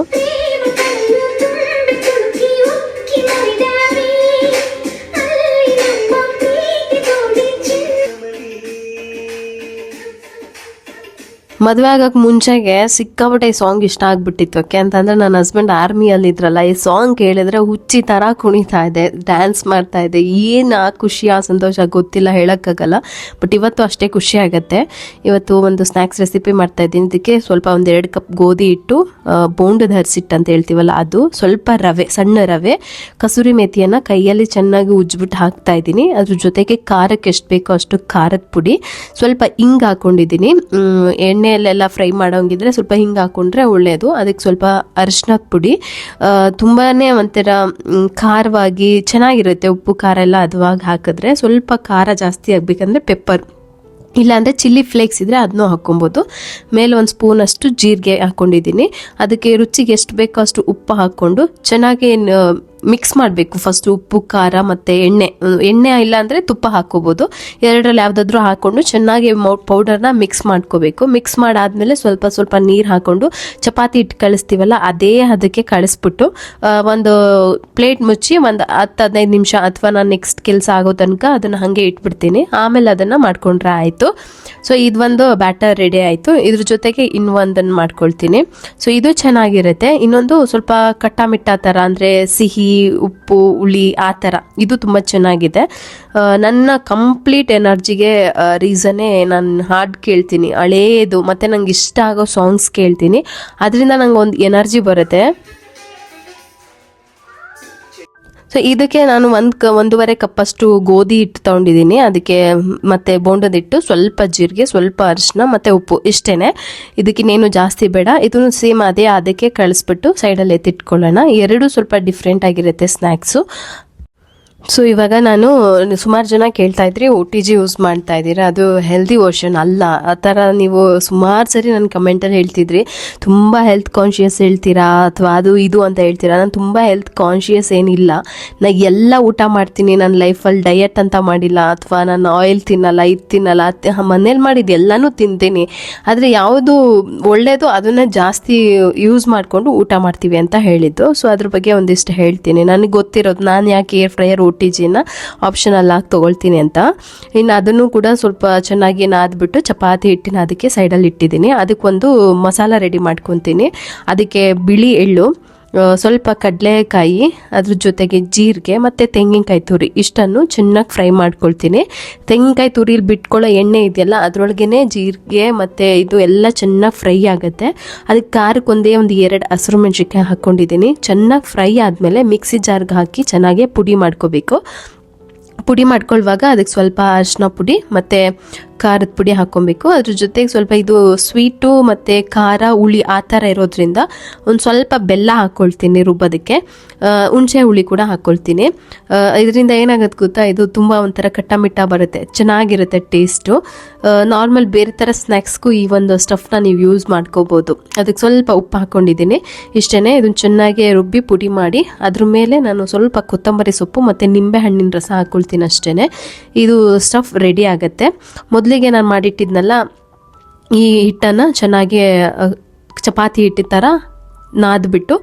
ಮದುವೆ ಆಗಕ್ಕೆ ಮುಂಚೆಗೆ ಸಿಕ್ಕಾಪಟ್ಟೆ ಈ ಸಾಂಗ್ ಇಷ್ಟ ಆಗ್ಬಿಟ್ಟಿತ್ತು. ಯಾಕೆ ಅಂತಂದ್ರೆ ನನ್ನ ಹಸ್ಬೆಂಡ್ ಆರ್ಮಿಯಲ್ಲಿ ಇದ್ರಲ್ಲ, ಈ ಸಾಂಗ್ ಕೇಳಿದ್ರೆ ಹುಚ್ಚಿ ಥರ ಕುಣಿತಾ ಇದೆ, ಡ್ಯಾನ್ಸ್ ಮಾಡ್ತಾ ಇದೆ. ಏನು ಖುಷಿ, ಆ ಸಂತೋಷ ಗೊತ್ತಿಲ್ಲ, ಹೇಳೋಕ್ಕಾಗಲ್ಲ. ಬಟ್ ಇವತ್ತು ಅಷ್ಟೇ ಖುಷಿ ಆಗುತ್ತೆ. ಇವತ್ತು ಒಂದು ಸ್ನ್ಯಾಕ್ಸ್ ರೆಸಿಪಿ ಮಾಡ್ತಾ ಇದ್ದೀನಿ. ಇದಕ್ಕೆ ಸ್ವಲ್ಪ 1-2 ಕಪ್ ಗೋಧಿ ಹಿಟ್ಟು, ಬೋಂಡದ ಹರಿಸಿಟ್ಟು ಅಂತ ಹೇಳ್ತೀವಲ್ಲ ಅದು, ಸ್ವಲ್ಪ ರವೆ, ಸಣ್ಣ ರವೆ, ಕಸೂರಿ ಮೇಥಿಯನ್ನು ಕೈಯಲ್ಲಿ ಚೆನ್ನಾಗಿ ಉಜ್ಬಿಟ್ಟು ಹಾಕ್ತಾ ಇದ್ದೀನಿ. ಅದ್ರ ಜೊತೆಗೆ ಖಾರಕ್ಕೆ ಎಷ್ಟು ಬೇಕೋ ಅಷ್ಟು ಖಾರದ ಪುಡಿ, ಸ್ವಲ್ಪ ಹಿಂಗೆ ಹಾಕೊಂಡಿದ್ದೀನಿ. ಎಣ್ಣೆಯಲ್ಲೆಲ್ಲ ಫ್ರೈ ಮಾಡೋಂಗಿದ್ರೆ ಸ್ವಲ್ಪ ಹಿಂಗೆ ಹಾಕೊಂಡ್ರೆ ಒಳ್ಳೆಯದು. ಅದಕ್ಕೆ ಸ್ವಲ್ಪ ಅರಿಶಿನದ ಪುಡಿ, ತುಂಬಾ ಒಂಥರ ಖಾರವಾಗಿ ಚೆನ್ನಾಗಿರುತ್ತೆ. ಉಪ್ಪು ಖಾರ ಎಲ್ಲ ಅದುವಾಗಿ ಹಾಕಿದ್ರೆ. ಸ್ವಲ್ಪ ಖಾರ ಜಾಸ್ತಿ ಆಗಬೇಕಂದ್ರೆ ಪೆಪ್ಪರ್, ಇಲ್ಲಾಂದರೆ ಚಿಲ್ಲಿ ಫ್ಲೇಕ್ಸ್ ಇದ್ದರೆ ಅದನ್ನೂ ಹಾಕ್ಕೊಬೋದು. ಮೇಲೆ 1 ಸ್ಪೂನ್ ಅಷ್ಟು ಜೀರಿಗೆ ಹಾಕ್ಕೊಂಡಿದ್ದೀನಿ. ಅದಕ್ಕೆ ರುಚಿಗೆ ಎಷ್ಟು ಬೇಕೋ ಅಷ್ಟು ಉಪ್ಪು ಹಾಕ್ಕೊಂಡು ಚೆನ್ನಾಗಿ ಮಿಕ್ಸ್ ಮಾಡಬೇಕು. ಫಸ್ಟ್ ಉಪ್ಪು, ಖಾರ ಮತ್ತು ಎಣ್ಣೆ ಇಲ್ಲಾಂದರೆ ತುಪ್ಪ ಹಾಕ್ಕೋಬೋದು. ಎರಡರಲ್ಲಿ ಯಾವುದಾದ್ರೂ ಹಾಕ್ಕೊಂಡು ಚೆನ್ನಾಗಿ ಪೌಡರ್ನ ಮಿಕ್ಸ್ ಮಾಡ್ಕೋಬೇಕು. ಮಿಕ್ಸ್ ಮಾಡಾದ್ಮೇಲೆ ಸ್ವಲ್ಪ ನೀರು ಹಾಕ್ಕೊಂಡು ಚಪಾತಿ ಹಿಟ್ಟು ಕಳಿಸ್ತೀವಲ್ಲ ಅದೇ ಅದಕ್ಕೆ ಕಳಿಸ್ಬಿಟ್ಟು ಒಂದು ಪ್ಲೇಟ್ ಮುಚ್ಚಿ ಒಂದು 10-15 ನಿಮಿಷ ಅಥವಾ ನಾನು ನೆಕ್ಸ್ಟ್ ಕೆಲಸ ಆಗೋ ತನಕ ಅದನ್ನು ಹಾಗೆ ಇಟ್ಬಿಡ್ತೀನಿ. ಆಮೇಲೆ ಅದನ್ನು ಮಾಡ್ಕೊಂಡ್ರೆ ಆಯಿತು. ಸೊ ಇದೊಂದು ಬ್ಯಾಟರ್ ರೆಡಿ ಆಯಿತು. ಇದ್ರ ಜೊತೆಗೆ ಇನ್ನೊಂದನ್ನು ಮಾಡ್ಕೊಳ್ತೀನಿ. ಸೊ ಇದು ಚೆನ್ನಾಗಿರುತ್ತೆ. ಇನ್ನೊಂದು ಸ್ವಲ್ಪ ಕಟ್ಟಾಮಿಟ್ಟ ಥರ, ಅಂದರೆ ಸಿಹಿ, ಉಪ್ಪು, ಹುಳಿ ಆ ಥರ. ಇದು ತುಂಬ ಚೆನ್ನಾಗಿದೆ. ನನ್ನ ಕಂಪ್ಲೀಟ್ ಎನರ್ಜಿಗೆ ರೀಸನ್ನೇ ನಾನು ಹಾಡು ಕೇಳ್ತೀನಿ, ಹಳೇದು, ಮತ್ತು ನಂಗೆ ಇಷ್ಟ ಆಗೋ ಸಾಂಗ್ಸ್ ಕೇಳ್ತೀನಿ. ಅದರಿಂದ ನಂಗೆ ಒಂದು ಎನರ್ಜಿ ಬರುತ್ತೆ. ಸೊ ಇದಕ್ಕೆ ನಾನು 1.5 ಕಪ್ಪಷ್ಟು ಗೋಧಿ ಹಿಟ್ಟು ತೊಗೊಂಡಿದ್ದೀನಿ. ಅದಕ್ಕೆ ಮತ್ತು ಬೋಂಡದ ಹಿಟ್ಟು, ಸ್ವಲ್ಪ ಜೀರಿಗೆ, ಸ್ವಲ್ಪ ಅರಿಶಿನ ಮತ್ತು ಉಪ್ಪು, ಇಷ್ಟೇ. ಇದಕ್ಕಿನ್ನೇನು ಜಾಸ್ತಿ ಬೇಡ. ಇದನ್ನು ಸೇಮ್ ಅದಕ್ಕೆ ಕಳಿಸ್ಬಿಟ್ಟು ಸೈಡಲ್ಲಿ ಎತ್ತಿಟ್ಕೊಳ್ಳೋಣ. ಎರಡು ಸ್ವಲ್ಪ ಡಿಫ್ರೆಂಟ್ ಆಗಿರುತ್ತೆ ಸ್ನ್ಯಾಕ್ಸು. ಸೊ ಇವಾಗ ನಾನು ಸುಮಾರು ಜನ ಕೇಳ್ತಾ ಇದ್ರಿ OTG ಯೂಸ್ ಮಾಡ್ತಾ ಇದ್ದೀರಾ, ಅದು ಹೆಲ್ದಿ ವರ್ಷನ್ ಅಲ್ಲ ಆ ಥರ ನೀವು ಸುಮಾರು ಸರಿ ನನ್ನ ಕಮೆಂಟಲ್ಲಿ ಹೇಳ್ತಿದ್ರಿ. ತುಂಬ ಹೆಲ್ತ್ ಕಾನ್ಷಿಯಸ್ ಹೇಳ್ತೀರಾ ಅಥವಾ ಅದು ಇದು ಅಂತ ಹೇಳ್ತೀರಾ. ನಾನು ತುಂಬ ಹೆಲ್ತ್ ಕಾನ್ಷಿಯಸ್ ಏನಿಲ್ಲ. ನಾನು ಎಲ್ಲ ಊಟ ಮಾಡ್ತೀನಿ. ನನ್ನ ಲೈಫಲ್ಲಿ ಡಯಟ್ ಅಂತ ಮಾಡಿಲ್ಲ, ಅಥವಾ ನಾನು ಆಯಿಲ್ ತಿನ್ನಲ್ಲ, ಇದು ತಿನ್ನಲ್ಲ. ಮನೇಲಿ ಮಾಡಿದ್ದು ಎಲ್ಲನೂ ತಿಂತೀನಿ. ಆದರೆ ಯಾವುದು ಒಳ್ಳೆಯದು ಅದನ್ನು ಜಾಸ್ತಿ ಯೂಸ್ ಮಾಡಿಕೊಂಡು ಊಟ ಮಾಡ್ತೀವಿ ಅಂತ ಹೇಳಿದ್ದು. ಸೊ ಅದ್ರ ಬಗ್ಗೆ ಒಂದಿಷ್ಟು ಹೇಳ್ತೀನಿ. ನನಗೆ ಗೊತ್ತಿರೋದು, ನಾನು ಯಾಕೆ ಏರ್ ಫ್ರೈಯರ್ OTGನ ಆಪ್ಷನಲ್ ಆಗಿ ತೊಗೊಳ್ತೀನಿ ಅಂತ. ಇನ್ನು ಅದನ್ನು ಕೂಡ ಸ್ವಲ್ಪ ಚೆನ್ನಾಗಿ ನಾದ್ಬಿಟ್ಟು ಚಪಾತಿ ಹಿಟ್ಟಿನ ಅದಕ್ಕೆ ಸೈಡಲ್ಲಿ ಇಟ್ಟಿದ್ದೀನಿ. ಅದಕ್ಕೊಂದು ಮಸಾಲ ರೆಡಿ ಮಾಡ್ಕೊತೀನಿ. ಅದಕ್ಕೆ ಬಿಳಿ ಎಳ್ಳು, ಸ್ವಲ್ಪ ಕಡಲೆಕಾಯಿ, ಅದ್ರ ಜೊತೆಗೆ ಜೀರಿಗೆ ಮತ್ತು ತೆಂಗಿನಕಾಯಿ ತುರಿ, ಇಷ್ಟನ್ನು ಚೆನ್ನಾಗಿ ಫ್ರೈ ಮಾಡ್ಕೊಳ್ತೀನಿ. ತೆಂಗಿನಕಾಯಿ ತುರಿಲಿ ಬಿಟ್ಕೊಳ್ಳೋ ಎಣ್ಣೆ ಇದೆಯಲ್ಲ ಅದರೊಳಗೇ ಜೀರಿಗೆ ಮತ್ತು ಇದು ಎಲ್ಲ ಚೆನ್ನಾಗಿ ಫ್ರೈ ಆಗುತ್ತೆ. ಅದಕ್ಕೆ ಖಾರಕ್ಕೆ ಒಂದು 2 ಹಸಿರು ಮೆಣಸಿನ್ಕಾಯಿ ಹಾಕ್ಕೊಂಡಿದ್ದೀನಿ. ಚೆನ್ನಾಗಿ ಫ್ರೈ ಆದಮೇಲೆ ಮಿಕ್ಸಿ ಜಾರ್ಗೆ ಹಾಕಿ ಚೆನ್ನಾಗಿ ಪುಡಿ ಮಾಡ್ಕೋಬೇಕು. ಪುಡಿ ಮಾಡ್ಕೊಳ್ಳುವಾಗ ಅದಕ್ಕೆ ಸ್ವಲ್ಪ ಅರಿಶಿನ ಪುಡಿ ಮತ್ತು ಖಾರದ ಪುಡಿ ಹಾಕ್ಕೊಬೇಕು. ಅದ್ರ ಜೊತೆಗೆ ಸ್ವಲ್ಪ ಇದು ಸ್ವೀಟು ಮತ್ತು ಖಾರ ಹುಳಿ ಆ ಥರ ಇರೋದ್ರಿಂದ ಒಂದು ಸ್ವಲ್ಪ ಬೆಲ್ಲ ಹಾಕ್ಕೊಳ್ತೀನಿ ರುಬ್ಬೋದಕ್ಕೆ. ಹುಣಸೆ ಹುಳಿ ಕೂಡ ಹಾಕ್ಕೊಳ್ತೀನಿ. ಇದರಿಂದ ಏನಾಗುತ್ತೆ ಗೊತ್ತಾ, ಇದು ತುಂಬ ಒಂಥರ ಕಟ್ಟಮಿಟ್ಟ ಬರುತ್ತೆ, ಚೆನ್ನಾಗಿರುತ್ತೆ ಟೇಸ್ಟು. ನಾರ್ಮಲ್ ಬೇರೆ ಥರ ಸ್ನ್ಯಾಕ್ಸ್ಗೂ ಈ ಒಂದು ಸ್ಟಫ್ನ ನೀವು ಯೂಸ್ ಮಾಡ್ಕೋಬೋದು. ಅದಕ್ಕೆ ಸ್ವಲ್ಪ ಉಪ್ಪು ಹಾಕ್ಕೊಂಡಿದ್ದೀನಿ. ಇಷ್ಟೇ, ಇದನ್ನು ಚೆನ್ನಾಗಿ ರುಬ್ಬಿ ಪುಡಿ ಮಾಡಿ ಅದ್ರ ಮೇಲೆ ನಾನು ಸ್ವಲ್ಪ ಕೊತ್ತಂಬರಿ ಸೊಪ್ಪು ಮತ್ತು ನಿಂಬೆ ಹಣ್ಣಿನ ರಸ ಹಾಕ್ಕೊಳ್ತೀನಿ ಅಷ್ಟೇ. ಇದು ಸ್ಟಫ್ ರೆಡಿ ಆಗುತ್ತೆ. ಮೊದಲಿಗೆ ನಾನು ಮಾಡಿಟ್ಟಿದ್ನಲ್ಲ ಈ ಹಿಟ್ಟನ್ನು ಚೆನ್ನಾಗಿ ಚಪಾತಿ ಹಿಟ್ಟಿನ ಥರ ನಾದ್ಬಿಟ್ಟು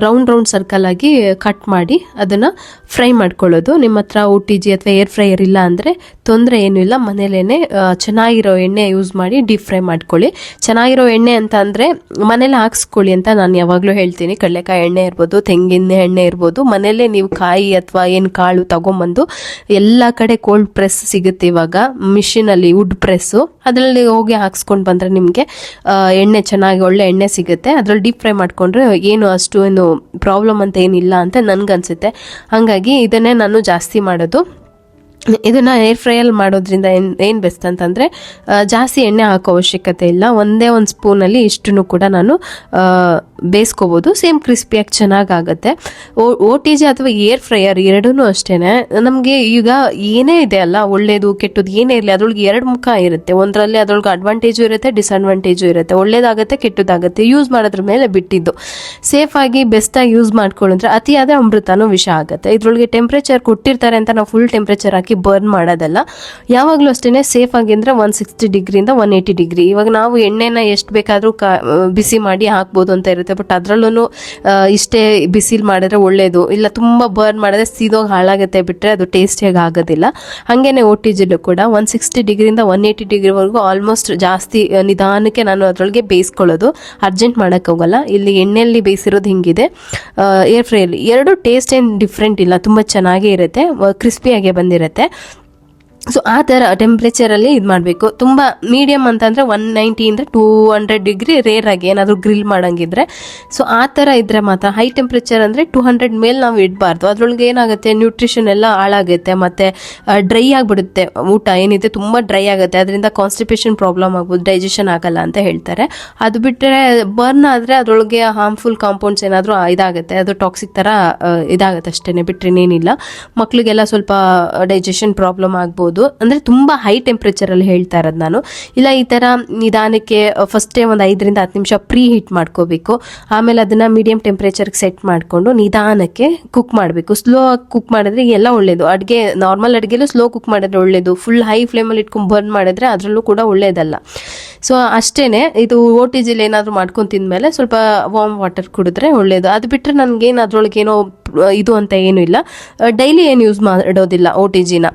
ರೌಂಡ್ ಸರ್ಕಲ್ ಆಗಿ ಕಟ್ ಮಾಡಿ ಅದನ್ನು ಫ್ರೈ ಮಾಡ್ಕೊಳ್ಳೋದು. ನಿಮ್ಮ ಹತ್ರ OTG ಅಥವಾ ಏರ್ ಫ್ರೈಯರ್ ಇಲ್ಲ ಅಂದರೆ ತೊಂದರೆ ಏನೂ ಇಲ್ಲ, ಮನೇಲೇ ಚೆನ್ನಾಗಿರೋ ಎಣ್ಣೆ ಯೂಸ್ ಮಾಡಿ ಡೀಪ್ ಫ್ರೈ ಮಾಡ್ಕೊಳ್ಳಿ. ಚೆನ್ನಾಗಿರೋ ಎಣ್ಣೆ ಅಂತ ಅಂದರೆ ಮನೇಲೆ ಹಾಕ್ಸ್ಕೊಳ್ಳಿ ಅಂತ ನಾನು ಯಾವಾಗಲೂ ಹೇಳ್ತೀನಿ. ಕಡಲೆಕಾಯಿ ಎಣ್ಣೆ ಇರ್ಬೋದು, ತೆಂಗಿನ ಎಣ್ಣೆ ಇರ್ಬೋದು, ಮನೇಲೇ ನೀವು ಕಾಯಿ ಅಥವಾ ಏನು ಕಾಳು ತೊಗೊಂಬಂದು ಎಲ್ಲ ಕಡೆ ಕೋಲ್ಡ್ ಪ್ರೆಸ್ ಸಿಗುತ್ತೆ ಇವಾಗ ಮಿಷಿನಲ್ಲಿ, ವುಡ್ ಪ್ರೆಸ್ಸು, ಅದರಲ್ಲಿ ಹೋಗಿ ಹಾಕ್ಸ್ಕೊಂಡು ಬಂದರೆ ನಿಮಗೆ ಎಣ್ಣೆ ಚೆನ್ನಾಗಿ ಒಳ್ಳೆ ಎಣ್ಣೆ ಸಿಗುತ್ತೆ. ಅದರಲ್ಲಿ ಡೀಪ್ ಫ್ರೈ ಮಾಡ್ಕೊಂಡು ಏನು ಅಷ್ಟು ಏನು ಪ್ರಾಬ್ಲಮ್ ಅಂತ ಏನಿಲ್ಲ ಅಂತ ನನ್ಗನ್ಸುತ್ತೆ. ಹಾಗಾಗಿ ಇದನ್ನೇ ನಾನು ಜಾಸ್ತಿ ಮಾಡೋದು. ಇದನ್ನು ಏರ್ ಫ್ರೈಯಲ್ಲಿ ಮಾಡೋದ್ರಿಂದ ಏನು ಬೆಸ್ಟ್ ಅಂತಂದರೆ ಜಾಸ್ತಿ ಎಣ್ಣೆ ಹಾಕೋ ಅವಶ್ಯಕತೆ ಇಲ್ಲ. ಒಂದೇ ಒಂದು ಸ್ಪೂನಲ್ಲಿ ಇಷ್ಟನ್ನು ಕೂಡ ನಾನು ಬೇಯಿಸ್ಕೋಬೋದು. ಸೇಮ್ ಕ್ರಿಸ್ಪಿಯಾಗಿ ಚೆನ್ನಾಗಾಗುತ್ತೆ. OTG ಅಥವಾ ಏರ್ ಫ್ರೈಯರ್ ಎರಡೂ ಅಷ್ಟೇ. ನಮಗೆ ಈಗ ಏನೇ ಇದೆ ಅಲ್ಲ, ಒಳ್ಳೇದು ಕೆಟ್ಟದ್ದು ಏನೇ ಇರಲಿ ಅದ್ರೊಳಗೆ ಎರಡು ಮುಖ ಇರುತ್ತೆ. ಒಂದರಲ್ಲಿ ಅದ್ರೊಳಗೆ ಅಡ್ವಾಂಟೇಜು ಇರುತ್ತೆ, ಡಿಸ್ಅಡ್ವಾಂಟೇಜು ಇರುತ್ತೆ. ಒಳ್ಳೇದಾಗುತ್ತೆ, ಕೆಟ್ಟದಾಗುತ್ತೆ, ಯೂಸ್ ಮಾಡೋದ್ರ ಮೇಲೆ ಬಿಟ್ಟಿದ್ದು. ಸೇಫಾಗಿ ಬೆಸ್ಟಾಗಿ ಯೂಸ್ ಮಾಡ್ಕೊಳ್ಳಿದ್ರೆ ಅತಿಯಾದ ಅಮೃತನೂ ವಿಷ ಆಗುತ್ತೆ. ಇದ್ರೊಳಗೆ ಟೆಂಪ್ರೇಚರ್ ಕೊಟ್ಟಿರ್ತಾರೆ ಅಂತ ನಾವು ಫುಲ್ ಟೆಂಪ್ರೇಚರ್ ಹಾಕಿ ಬರ್ನ್ ಮಾಡೋದಲ್ಲ. ಯಾವಾಗಲೂ ಅಷ್ಟೇ ಸೇಫ್ ಆಗಿ ಅಂದರೆ 160 ಡಿಗ್ರಿಯಿಂದ 180 ಡಿಗ್ರಿ. ಇವಾಗ ನಾವು ಎಣ್ಣೆನ ಎಷ್ಟು ಬೇಕಾದರೂ ಬಿಸಿ ಮಾಡಿ ಹಾಕ್ಬೋದು ಅಂತ ಇರುತ್ತೆ. ಬಟ್ ಅದರಲ್ಲೂ ಇಷ್ಟೇ ಬಿಸಿಲು ಮಾಡಿದ್ರೆ ಒಳ್ಳೇದು ಇಲ್ಲ, ತುಂಬ ಬರ್ನ್ ಮಾಡಿದ್ರೆ ಸೀದೋಗಿ ಹಾಳಾಗುತ್ತೆ ಬಿಟ್ಟರೆ ಅದು ಟೇಸ್ಟಿಯಾಗಿ ಆಗೋದಿಲ್ಲ. ಹಾಗೇನೆ OTGಲೂ ಕೂಡ 160 ಡಿಗ್ರಿಯಿಂದ 180 ಡಿಗ್ರಿವರೆಗೂ ಆಲ್ಮೋಸ್ಟ್ ಜಾಸ್ತಿ ನಿಧಾನಕ್ಕೆ ನಾನು ಅದರೊಳಗೆ ಬೇಯಿಸ್ಕೊಳ್ಳೋದು. ಅರ್ಜೆಂಟ್ ಮಾಡೋಕ್ಕೆ ಹೋಗಲ್ಲ. ಇಲ್ಲಿ ಎಣ್ಣೆಯಲ್ಲಿ ಬೇಯಿಸಿರೋದು ಹಿಂಗಿದೆ. ಏರ್ ಫ್ರೈಯಲ್ಲಿ ಎರಡು ಟೇಸ್ಟ್ ಏನು ಡಿಫ್ರೆಂಟ್ ಇಲ್ಲ, ತುಂಬ ಚೆನ್ನಾಗೇ ಇರುತ್ತೆ, ಕ್ರಿಸ್ಪಿಯಾಗೆ ಬಂದಿರುತ್ತೆ. ಸೊ ಆ ಥರ ಟೆಂಪ್ರೇಚರಲ್ಲಿ ಇದು ಮಾಡಬೇಕು. ತುಂಬ ಮೀಡಿಯಮ್ ಅಂತಂದರೆ 190ಇಂದ 200 ಡಿಗ್ರಿ ರೇರ್ ಆಗಿ ಏನಾದರೂ ಗ್ರಿಲ್ ಮಾಡೋಂಗಿದ್ರೆ. ಸೊ ಆ ಥರ ಇದ್ದರೆ ಮಾತ್ರ. ಹೈ ಟೆಂಪ್ರೇಚರ್ ಅಂದರೆ 200 ಮೇಲೆ ನಾವು ಇಡಬಾರ್ದು. ಅದರೊಳಗೆ ಏನಾಗುತ್ತೆ, ನ್ಯೂಟ್ರಿಷನ್ ಎಲ್ಲ ಹಾಳಾಗುತ್ತೆ ಮತ್ತು ಡ್ರೈ ಆಗಿಬಿಡುತ್ತೆ. ಊಟ ಏನಿದೆ ತುಂಬ ಡ್ರೈ ಆಗುತ್ತೆ. ಅದರಿಂದ ಕಾನ್ಸ್ಟಿಪೇಷನ್ ಪ್ರಾಬ್ಲಮ್ ಆಗ್ಬೋದು, ಡೈಜೆಷನ್ ಆಗಲ್ಲ ಅಂತ ಹೇಳ್ತಾರೆ. ಅದು ಬಿಟ್ಟರೆ ಬರ್ನ್ ಆದರೆ ಅದರೊಳಗೆ ಹಾರ್ಮ್ಫುಲ್ ಕಾಂಪೌಂಡ್ಸ್ ಏನಾದರೂ ಇದಾಗುತ್ತೆ, ಅದು ಟಾಕ್ಸಿಕ್ ಥರ ಇದಾಗುತ್ತೆ ಅಷ್ಟೇ, ಬಿಟ್ಟರೆ ಮಕ್ಕಳಿಗೆಲ್ಲ ಸ್ವಲ್ಪ ಡೈಜೆಷನ್ ಪ್ರಾಬ್ಲಮ್ ಆಗ್ಬೋದು. ಅಂದ್ರೆ ತುಂಬಾ ಹೈ ಟೆಂಪರೇಚರ್ ಅಲ್ಲಿ ಹೇಳ್ತಾ ಇರೋದು ನಾನು. ಇಲ್ಲ, ಈ ತರ ನಿಧಾನಕ್ಕೆ ಫಸ್ಟೇ ಒಂದು 5ರಿಂದ 10 ನಿಮಿಷ ಪ್ರೀ ಹೀಟ್ ಮಾಡ್ಕೋಬೇಕು. ಆಮೇಲೆ ಅದನ್ನ ಮೀಡಿಯಂ ಟೆಂಪರೇಚರ್ಗೆ ಸೆಟ್ ಮಾಡಿಕೊಂಡು ನಿಧಾನಕ್ಕೆ ಕುಕ್ ಮಾಡಬೇಕು. ಸ್ಲೋ ಆಗಿ ಕುಕ್ ಮಾಡಿದ್ರೆ ಎಲ್ಲ ಒಳ್ಳೇದು. ಅಡುಗೆ ನಾರ್ಮಲ್ ಅಡುಗೆಲ್ಲೂ ಸ್ಲೋ ಕುಕ್ ಮಾಡಿದ್ರೆ ಒಳ್ಳೇದು. ಫುಲ್ ಹೈ ಫ್ಲೇಮಲ್ಲಿ ಇಟ್ಕೊಂಡು ಬರ್ನ್ ಮಾಡಿದ್ರೆ ಅದರಲ್ಲೂ ಕೂಡ ಒಳ್ಳೇದಲ್ಲ. ಸೊ ಅಷ್ಟೇನೆ. ಇದು OTGಲಿ ಏನಾದರೂ ಮಾಡ್ಕೊಂಡು ತಿಂದಮೇಲೆ ಸ್ವಲ್ಪ ವಾರ್ಮ್ ವಾಟರ್ ಕುಡಿದ್ರೆ ಒಳ್ಳೇದು. ಅದು ಬಿಟ್ಟರೆ ನನಗೇನು ಅದರೊಳಗೆ ಏನೋ ಇದು ಅಂತ ಏನೂ ಇಲ್ಲ. ಡೈಲಿ ಏನು ಯೂಸ್ ಮಾಡೋದಿಲ್ಲ OTGನ.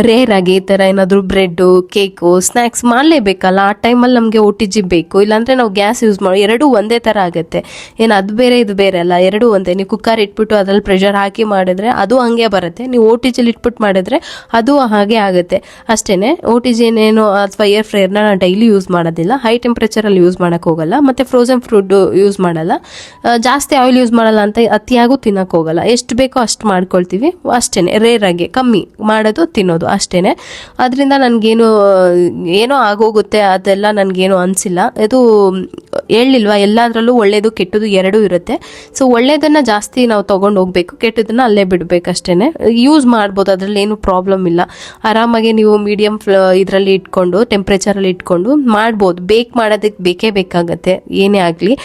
ರೇರ್ ಆಗಿ ಈ ಥರ ಏನಾದರೂ ಬ್ರೆಡ್ಡು, ಕೇಕು, ಸ್ನ್ಯಾಕ್ಸ್ ಮಾಡಲೇಬೇಕಲ್ಲ, ಆ ಟೈಮಲ್ಲಿ ನಮಗೆ OTG ಬೇಕು. ಇಲ್ಲಾಂದರೆ ನಾವು ಗ್ಯಾಸ್ ಯೂಸ್ ಮಾಡೋ, ಎರಡೂ ಒಂದೇ ಥರ ಆಗುತ್ತೆ. ಏನು ಅದು ಬೇರೆ ಇದು ಬೇರೆ ಅಲ್ಲ, ಎರಡೂ ಒಂದೇ. ನೀವು ಕುಕ್ಕರ್ ಇಟ್ಬಿಟ್ಟು ಅದ್ರಲ್ಲಿ ಪ್ರೆಷರ್ ಹಾಕಿ ಮಾಡಿದ್ರೆ ಅದು ಹಂಗೆ ಬರುತ್ತೆ. ನೀವು OTGಲಿ ಇಟ್ಬಿಟ್ಟು ಮಾಡಿದ್ರೆ ಅದು ಹಾಗೆ ಆಗುತ್ತೆ ಅಷ್ಟೇ. OTG ಏನೇನು ಅಥವಾ ಏರ್ ಫ್ರೈಯರ್ನ ನಾನು ಡೈಲಿ ಯೂಸ್ ಮಾಡೋದಿಲ್ಲ. ಹೈ ಟೆಂಪ್ರೇಚರಲ್ಲಿ ಯೂಸ್ ಮಾಡೋಕ್ಕೆ ಹೋಗಲ್ಲ. ಮತ್ತು ಫ್ರೋಝನ್ ಫ್ರೂಟ್ ಯೂಸ್ ಮಾಡಲ್ಲ. ಜಾಸ್ತಿ ಆಯಿಲ್ ಯೂಸ್ ಮಾಡಲ್ಲ ಅಂತ ಅತಿಯಾಗೂ ತಿನ್ನೋಕೆ ಹೋಗಲ್ಲ. ಎಷ್ಟು ಬೇಕೋ ಅಷ್ಟು ಮಾಡ್ಕೊಳ್ತೀವಿ ಅಷ್ಟೇ. ರೇರ್ ಆಗಿ ಕಮ್ಮಿ ಮಾಡೋದು, ತಿನ್ನೋದು ಅಷ್ಟೇನೆ. ಅದರಿಂದ ನನಗೇನು ಏನೋ ಆಗೋಗುತ್ತೆ, ಅದೆಲ್ಲ ನನಗೇನು ಅನಿಸಿಲ್ಲ. ಇದು ಹೇಳಿಲ್ವಾ, ಎಲ್ಲದರಲ್ಲೂ ಒಳ್ಳೇದು ಕೆಟ್ಟದ್ದು ಎರಡೂ ಇರುತ್ತೆ. ಸೊ ಒಳ್ಳೇದನ್ನು ಜಾಸ್ತಿ ನಾವು ತೊಗೊಂಡು ಹೋಗ್ಬೇಕು, ಕೆಟ್ಟದನ್ನು ಅಲ್ಲೇ ಬಿಡಬೇಕು ಅಷ್ಟೇ. ಯೂಸ್ ಮಾಡ್ಬೋದು, ಅದರಲ್ಲಿ ಏನು ಪ್ರಾಬ್ಲಮ್ ಇಲ್ಲ. ಆರಾಮಾಗಿ ನೀವು ಮೀಡಿಯಮ್ ಇದರಲ್ಲಿ ಇಟ್ಕೊಂಡು ಟೆಂಪ್ರೇಚರಲ್ಲಿ ಇಟ್ಕೊಂಡು ಮಾಡ್ಬೋದು. ಬೇಕ್ ಮಾಡೋದಕ್ಕೆ ಬೇಕೇ ಬೇಕಾಗತ್ತೆ ಏನೇ ಆಗಲಿ.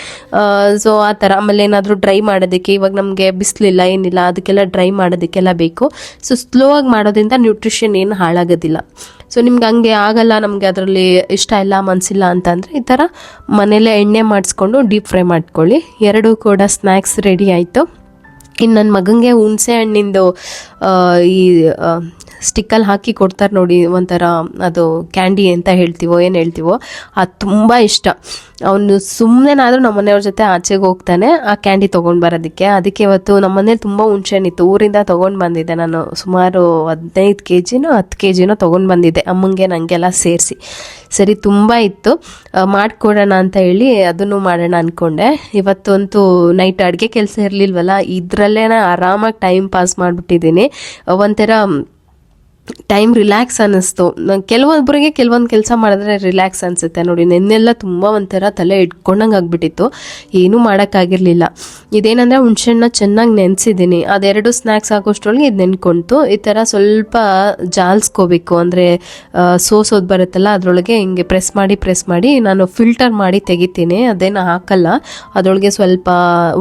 ಸೊ ಆ ಥರ. ಆಮೇಲೆ ಏನಾದರೂ ಡ್ರೈ ಮಾಡೋದಕ್ಕೆ, ಇವಾಗ ನಮಗೆ ಬಿಸಿಲಿಲ್ಲ ಏನಿಲ್ಲ, ಅದಕ್ಕೆಲ್ಲ ಡ್ರೈ ಮಾಡೋದಕ್ಕೆಲ್ಲ ಬೇಕು. ಸೊ ಸ್ಲೋ ಆಗಿ ಮಾಡೋದ್ರಿಂದ ನ್ಯೂಟ್ರಿಷನ್ ಏನು ಹಾಳಾಗೋದಿಲ್ಲ. ಸೊ ನಿಮ್ಗೆ ಹಂಗೆ ಆಗಲ್ಲ, ನಮಗೆ ಅದರಲ್ಲಿ ಇಷ್ಟ ಇಲ್ಲ, ಮನಸ್ಸಿಲ್ಲ ಅಂತಂದರೆ ಈ ಥರ ಮನೇಲೇ ಎಣ್ಣೆ ಮಾಡಿಸ್ಕೊಂಡು ಡೀಪ್ ಫ್ರೈ ಮಾಡ್ಕೊಳ್ಳಿ. ಎರಡೂ ಕೂಡ ಸ್ನ್ಯಾಕ್ಸ್ ರೆಡಿ ಆಯಿತು. ಇನ್ನು ನನ್ನ ಮಗನಿಗೆ ಹುಣಸೆ ಹಣ್ಣಿಂದು ಈ ಸ್ಟಿಕ್ಕಲ್ಲಿ ಹಾಕಿ ಕೊಡ್ತಾರೆ ನೋಡಿ, ಒಂಥರ ಅದು ಕ್ಯಾಂಡಿ ಅಂತ ಹೇಳ್ತೀವೋ ಏನು ಹೇಳ್ತೀವೋ, ಅದು ತುಂಬ ಇಷ್ಟ. ಅವನು ಸುಮ್ಮನೆನಾದರೂ ನಮ್ಮ ಮನೆಯವ್ರ ಜೊತೆ ಆಚೆಗೆ ಹೋಗ್ತಾನೆ ಆ ಕ್ಯಾಂಡಿ ತೊಗೊಂಡು ಬರೋದಕ್ಕೆ. ಅದಕ್ಕೆ ಇವತ್ತು ನಮ್ಮ ಮನೇಲಿ ತುಂಬ ಹುಣಸೆಹಣ್ಣಿತ್ತು, ಊರಿಂದ ತೊಗೊಂಡು ಬಂದಿದ್ದೆ ನಾನು. ಸುಮಾರು 15 kgನೋ 10 kgನೋ ತೊಗೊಂಡು ಬಂದಿದ್ದೆ, ಅಮ್ಮಂಗೆ ನನಗೆಲ್ಲ ಸೇರಿಸಿ. ಸರಿ, ತುಂಬ ಇತ್ತು, ಮಾಡಿಕೊಡೋಣ ಅಂತ ಹೇಳಿ ಅದನ್ನು ಮಾಡೋಣ ಅಂದ್ಕೊಂಡೆ. ಇವತ್ತಂತೂ ನೈಟ್ ಅಡುಗೆ ಕೆಲಸ ಇರಲಿಲ್ವಲ್ಲ, ಇದರಲ್ಲೇ ಆರಾಮಾಗಿ ಟೈಮ್ ಪಾಸ್ ಮಾಡಿಬಿಟ್ಟಿದ್ದೀನಿ. ಒಂಥರ ಟೈಮ್ ರಿಲ್ಯಾಕ್ಸ್ ಅನ್ನಿಸ್ತು. ಕೆಲವೊಬ್ಬರಿಗೆ ಕೆಲವೊಂದು ಕೆಲಸ ಮಾಡಿದ್ರೆ ರಿಲ್ಯಾಕ್ಸ್ ಅನಿಸುತ್ತೆ ನೋಡಿ. ನೆನ್ನೆಲ್ಲ ತುಂಬ ಒಂಥರ ತಲೆ ಇಟ್ಕೊಂಡಂಗೆ ಆಗಿಬಿಟ್ಟಿತ್ತು, ಏನೂ ಮಾಡೋಕ್ಕಾಗಿರಲಿಲ್ಲ. ಇದೇನಂದರೆ ಹುಣ್ಸೆಹಣ್ಣ ಚೆನ್ನಾಗಿ ನೆನೆಸಿದ್ದೀನಿ, ಅದೆರಡು ಸ್ನ್ಯಾಕ್ಸ್ ಹಾಕೋಷ್ಟ್ರೊಳಗೆ ಇದು ನೆನ್ಕೊಂತು. ಈ ಥರ ಸ್ವಲ್ಪ ಜಾಲ್ಸ್ಕೋಬೇಕು, ಅಂದರೆ ಸೋಸೋದು ಬರುತ್ತಲ್ಲ ಅದರೊಳಗೆ ಹಿಂಗೆ ಪ್ರೆಸ್ ಮಾಡಿ ನಾನು ಫಿಲ್ಟರ್ ಮಾಡಿ ತೆಗಿತೀನಿ, ಅದೇನು ಹಾಕಲ್ಲ. ಅದರೊಳಗೆ ಸ್ವಲ್ಪ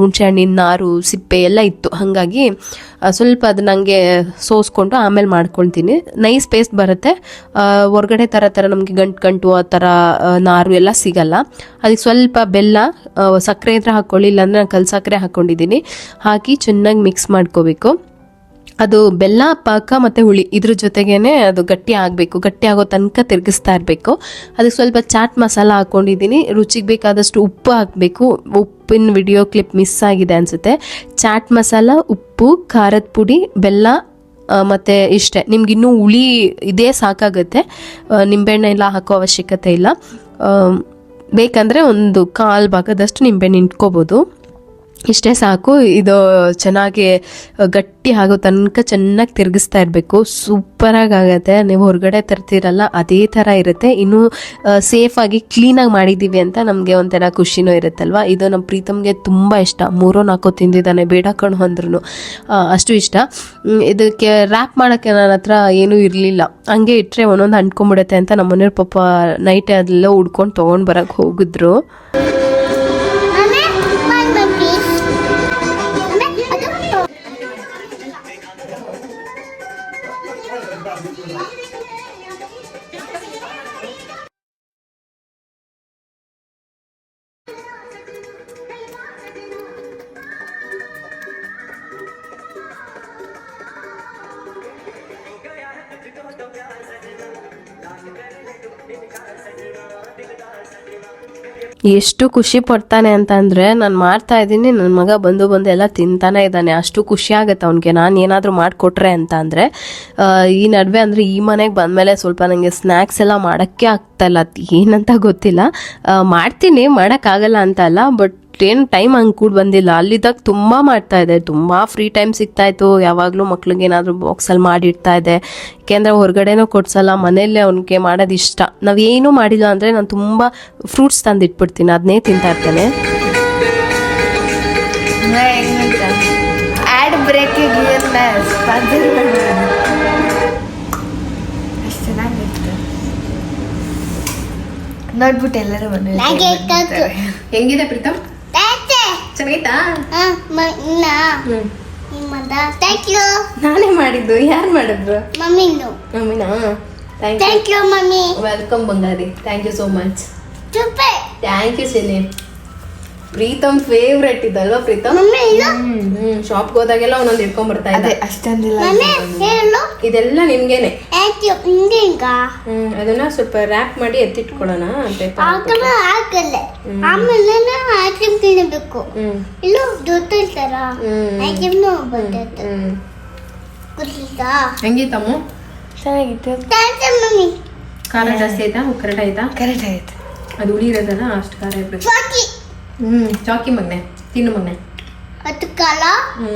ಹುಣ್ಸೆಹಣ್ಣಿನ ನಾರು ಸಿಪ್ಪೆ ಎಲ್ಲ ಇತ್ತು, ಹಾಗಾಗಿ ಸ್ವಲ್ಪ ಅದು ನನಗೆ ಸೋಸ್ಕೊಂಡು ಆಮೇಲೆ ಮಾಡ್ಕೊಳ್ತೀನಿ. ನೈಸ್ ಪೇಸ್ಟ್ ಬರುತ್ತೆ. ಹೊರಗಡೆ ಥರ ನಮಗೆ ಗಂಟು ಆ ಥರ ನಾರು ಎಲ್ಲ ಸಿಗಲ್ಲ. ಅದಕ್ಕೆ ಸ್ವಲ್ಪ ಬೆಲ್ಲ, ಸಕ್ಕರೆ ಇದ್ರೆ ಹಾಕ್ಕೊಳ್ಳಿ, ಇಲ್ಲಾಂದರೆ ನಾನು ಕಲ್ ಸಕ್ಕರೆ ಹಾಕ್ಕೊಂಡಿದ್ದೀನಿ. ಹಾಕಿ ಚೆನ್ನಾಗಿ ಮಿಕ್ಸ್ ಮಾಡ್ಕೋಬೇಕು. ಅದು ಬೆಲ್ಲ, ಪಾಕ ಮತ್ತು ಹುಳಿ ಇದ್ರ ಜೊತೆಗೇನೆ ಅದು ಗಟ್ಟಿ ಆಗಬೇಕು. ಗಟ್ಟಿ ಆಗೋ ತನಕ ತಿರುಗಿಸ್ತಾ ಇರಬೇಕು. ಅದಕ್ಕೆ ಸ್ವಲ್ಪ ಚಾಟ್ ಮಸಾಲ ಹಾಕ್ಕೊಂಡಿದ್ದೀನಿ. ರುಚಿಗೆ ಬೇಕಾದಷ್ಟು ಉಪ್ಪು ಹಾಕಬೇಕು. ಉಪ್ಪಿನ ವಿಡಿಯೋ ಕ್ಲಿಪ್ ಮಿಸ್ ಆಗಿದೆ ಅನಿಸುತ್ತೆ. ಚಾಟ್ ಮಸಾಲ, ಉಪ್ಪು, ಖಾರದ ಪುಡಿ, ಬೆಲ್ಲ ಮತ್ತು ಇಷ್ಟೇ. ನಿಮ್ಗೆ ಇನ್ನೂ ಹುಳಿ ಇದೇ ಸಾಕಾಗುತ್ತೆ, ನಿಂಬೆಹಣ್ಣು ಎಲ್ಲ ಹಾಕೋ ಅವಶ್ಯಕತೆ ಇಲ್ಲ. ಬೇಕಂದರೆ ಒಂದು 1/4 ಭಾಗದಷ್ಟು ನಿಂಬೆಹಣ್ಣು ಇಟ್ಕೋಬೋದು. ಇಷ್ಟೇ ಸಾಕು. ಇದು ಚೆನ್ನಾಗಿ ಗಟ್ಟಿ ಆಗೋ ತನಕ ಚೆನ್ನಾಗಿ ತಿರುಗಿಸ್ತಾ ಇರಬೇಕು. ಸೂಪರಾಗಿ ಆಗುತ್ತೆ. ನೀವು ಹೊರಗಡೆ ತರ್ತೀರಲ್ಲ ಅದೇ ಥರ ಇರುತ್ತೆ. ಇನ್ನೂ ಸೇಫಾಗಿ ಕ್ಲೀನಾಗಿ ಮಾಡಿದ್ದೀವಿ ಅಂತ ನಮಗೆ ಒಂಥರ ಖುಷಿನೂ ಇರುತ್ತಲ್ವ. ಇದು ನಮ್ಮ ಪ್ರೀತಮ್ಗೆ ತುಂಬ ಇಷ್ಟ. 3-4 ತಿಂದಿದ್ದಾನೆ, ಬೇಡ ಕಣು ಅಂದ್ರೂ ಅಷ್ಟು ಇಷ್ಟ. ಇದಕ್ಕೆ ರ್ಯಾಪ್ ಮಾಡೋಕ್ಕೆ ನನ್ನ ಹತ್ರ ಏನೂ ಇರಲಿಲ್ಲ, ಹಂಗೆ ಇಟ್ಟರೆ ಒಂದೊಂದು ಅಂಟ್ಕೊಂಡ್ಬಿಡುತ್ತೆ ಅಂತ ನಮ್ಮ ಮನೆಯವ್ರ ಪಾಪ ನೈಟ್ ಅದೆಲ್ಲ ಹುಡ್ಕೊಂಡು ತೊಗೊಂಡು ಬರೋಕ್ಕೆ ಹೋಗಿದ್ರು. ಎಷ್ಟು ಖುಷಿ ಪಡ್ತಾನೆ ಅಂತಂದರೆ, ನಾನು ಮಾಡ್ತಾ ಇದ್ದೀನಿ, ನನ್ನ ಮಗ ಬಂದು ಎಲ್ಲ ತಿಂತಾನೆ ಇದ್ದಾನೆ. ಅಷ್ಟು ಖುಷಿ ಆಗುತ್ತೆ ಅವನಿಗೆ ನಾನು ಏನಾದರೂ ಮಾಡಿಕೊಟ್ರೆ ಅಂತ ಅಂದರೆ. ಈ ನಡುವೆ ಅಂದರೆ ಈ ಮನೆಗೆ ಬಂದಮೇಲೆ ಸ್ವಲ್ಪ ನನಗೆ ಸ್ನ್ಯಾಕ್ಸ್ ಎಲ್ಲ ಮಾಡೋಕ್ಕೆ ಆಗ್ತಾಯಿಲ್ಲ, ಏನಂತ ಗೊತ್ತಿಲ್ಲ. ಮಾಡ್ತೀನಿ, ಮಾಡೋಕ್ಕಾಗಲ್ಲ ಅಂತ ಅಲ್ಲ, ಬಟ್ ಏನು ಟೈಮ್ ಹಂಗೆ ಕೂಡ ಬಂದಿಲ್ಲ. ಅಲ್ಲಿದ್ದಾಗ ತುಂಬ ಮಾಡ್ತಾಯಿದ್ದೆ, ತುಂಬ ಫ್ರೀ ಟೈಮ್ ಸಿಗ್ತಾಯಿತ್ತು. ಯಾವಾಗಲೂ ಮಕ್ಳಿಗೆ ಏನಾದರೂ ಬಾಕ್ಸಲ್ಲಿ ಮಾಡಿಡ್ತಾ ಇದ್ದೆ, ಏಕೆಂದರೆ ಹೊರಗಡೆನೂ ಕೊಡ್ಸಲ್ಲ, ಮನೆಯಲ್ಲೇ ಅವ್ನಿಗೆ ಮಾಡೋದು ಇಷ್ಟ. ನಾವೇನೂ ಮಾಡಿಲ್ಲ ಅಂದರೆ ನಾನು ತುಂಬ ಫ್ರೂಟ್ಸ್ ತಂದು ಇಟ್ಬಿಡ್ತೀನಿ, ಅದನ್ನೇ ತಿಂತಾ ಇರ್ತಾನೆ. ಆ್ಯಡ್ ಬ್ರೇಕಿಗೆ ನೋಡ್ಬಿಟ್ಟು ಎಲ್ಲರೂ ಹೆಂಗಿದೆ ಪ್ರೀತಮ್? ಚೆನ್ನಾಗಿತ್ತಾ? ನಾನೇ ಮಾಡಿದ್ದು. ಯಾರು ಮಾಡಿದ್ರು? ಮಮ್ಮಿನಾ? Thank you mummy. ವೆಲ್ಕಮ್ ಬಂಗಾರಿ. Thank you so much. Thank you ಸಿನಿ. ಪ್ರೀತಮ್ ಫೇವ್ರೆಟ್ ಇದಲ್ವಾ ಪ್ರೀತಮ್? ಶಾಪ್ಗೆ ಹೋದಾಗೆಲ್ಲ ಒಂದೊಂದು ಇಟ್ಕೊಂಡ್ ಬರ್ತಾ ಇದ್ದೆ. ಅಷ್ಟೊಂದಿಲ್ಲ, ಇದೆಲ್ಲ ನಿಮ್ಗೇನೆ. ಅದನ್ನ ಸ್ವಲ್ಪ ರ್ಯಾಪ್ ಮಾಡಿ ಎತ್ತಿಟ್ಕೊಳ್ಳೋಣ. ಹೆಂಗಿತ್ತಮ್ಮ? ಚೆನ್ನಾಗಿತ್ತು. ಖಾರ ಜಾಸ್ತಿ ಆಯ್ತಾ? ಕರೆಕ್ಟ್ ಆಯ್ತಾ? ಕರೆಕ್ಟ್ ಆಯ್ತು. ಅದು ಹುಳಿ ಇರೋದಲ್ಲ, ಅಷ್ಟು ಖಾರ ಇರ್ಬೇಕು. ಚಾಕಿ ಮಗ್ನೆ ತಿನ್ನು ಮಗ್ನೆ. ಅದು ಖಾರ,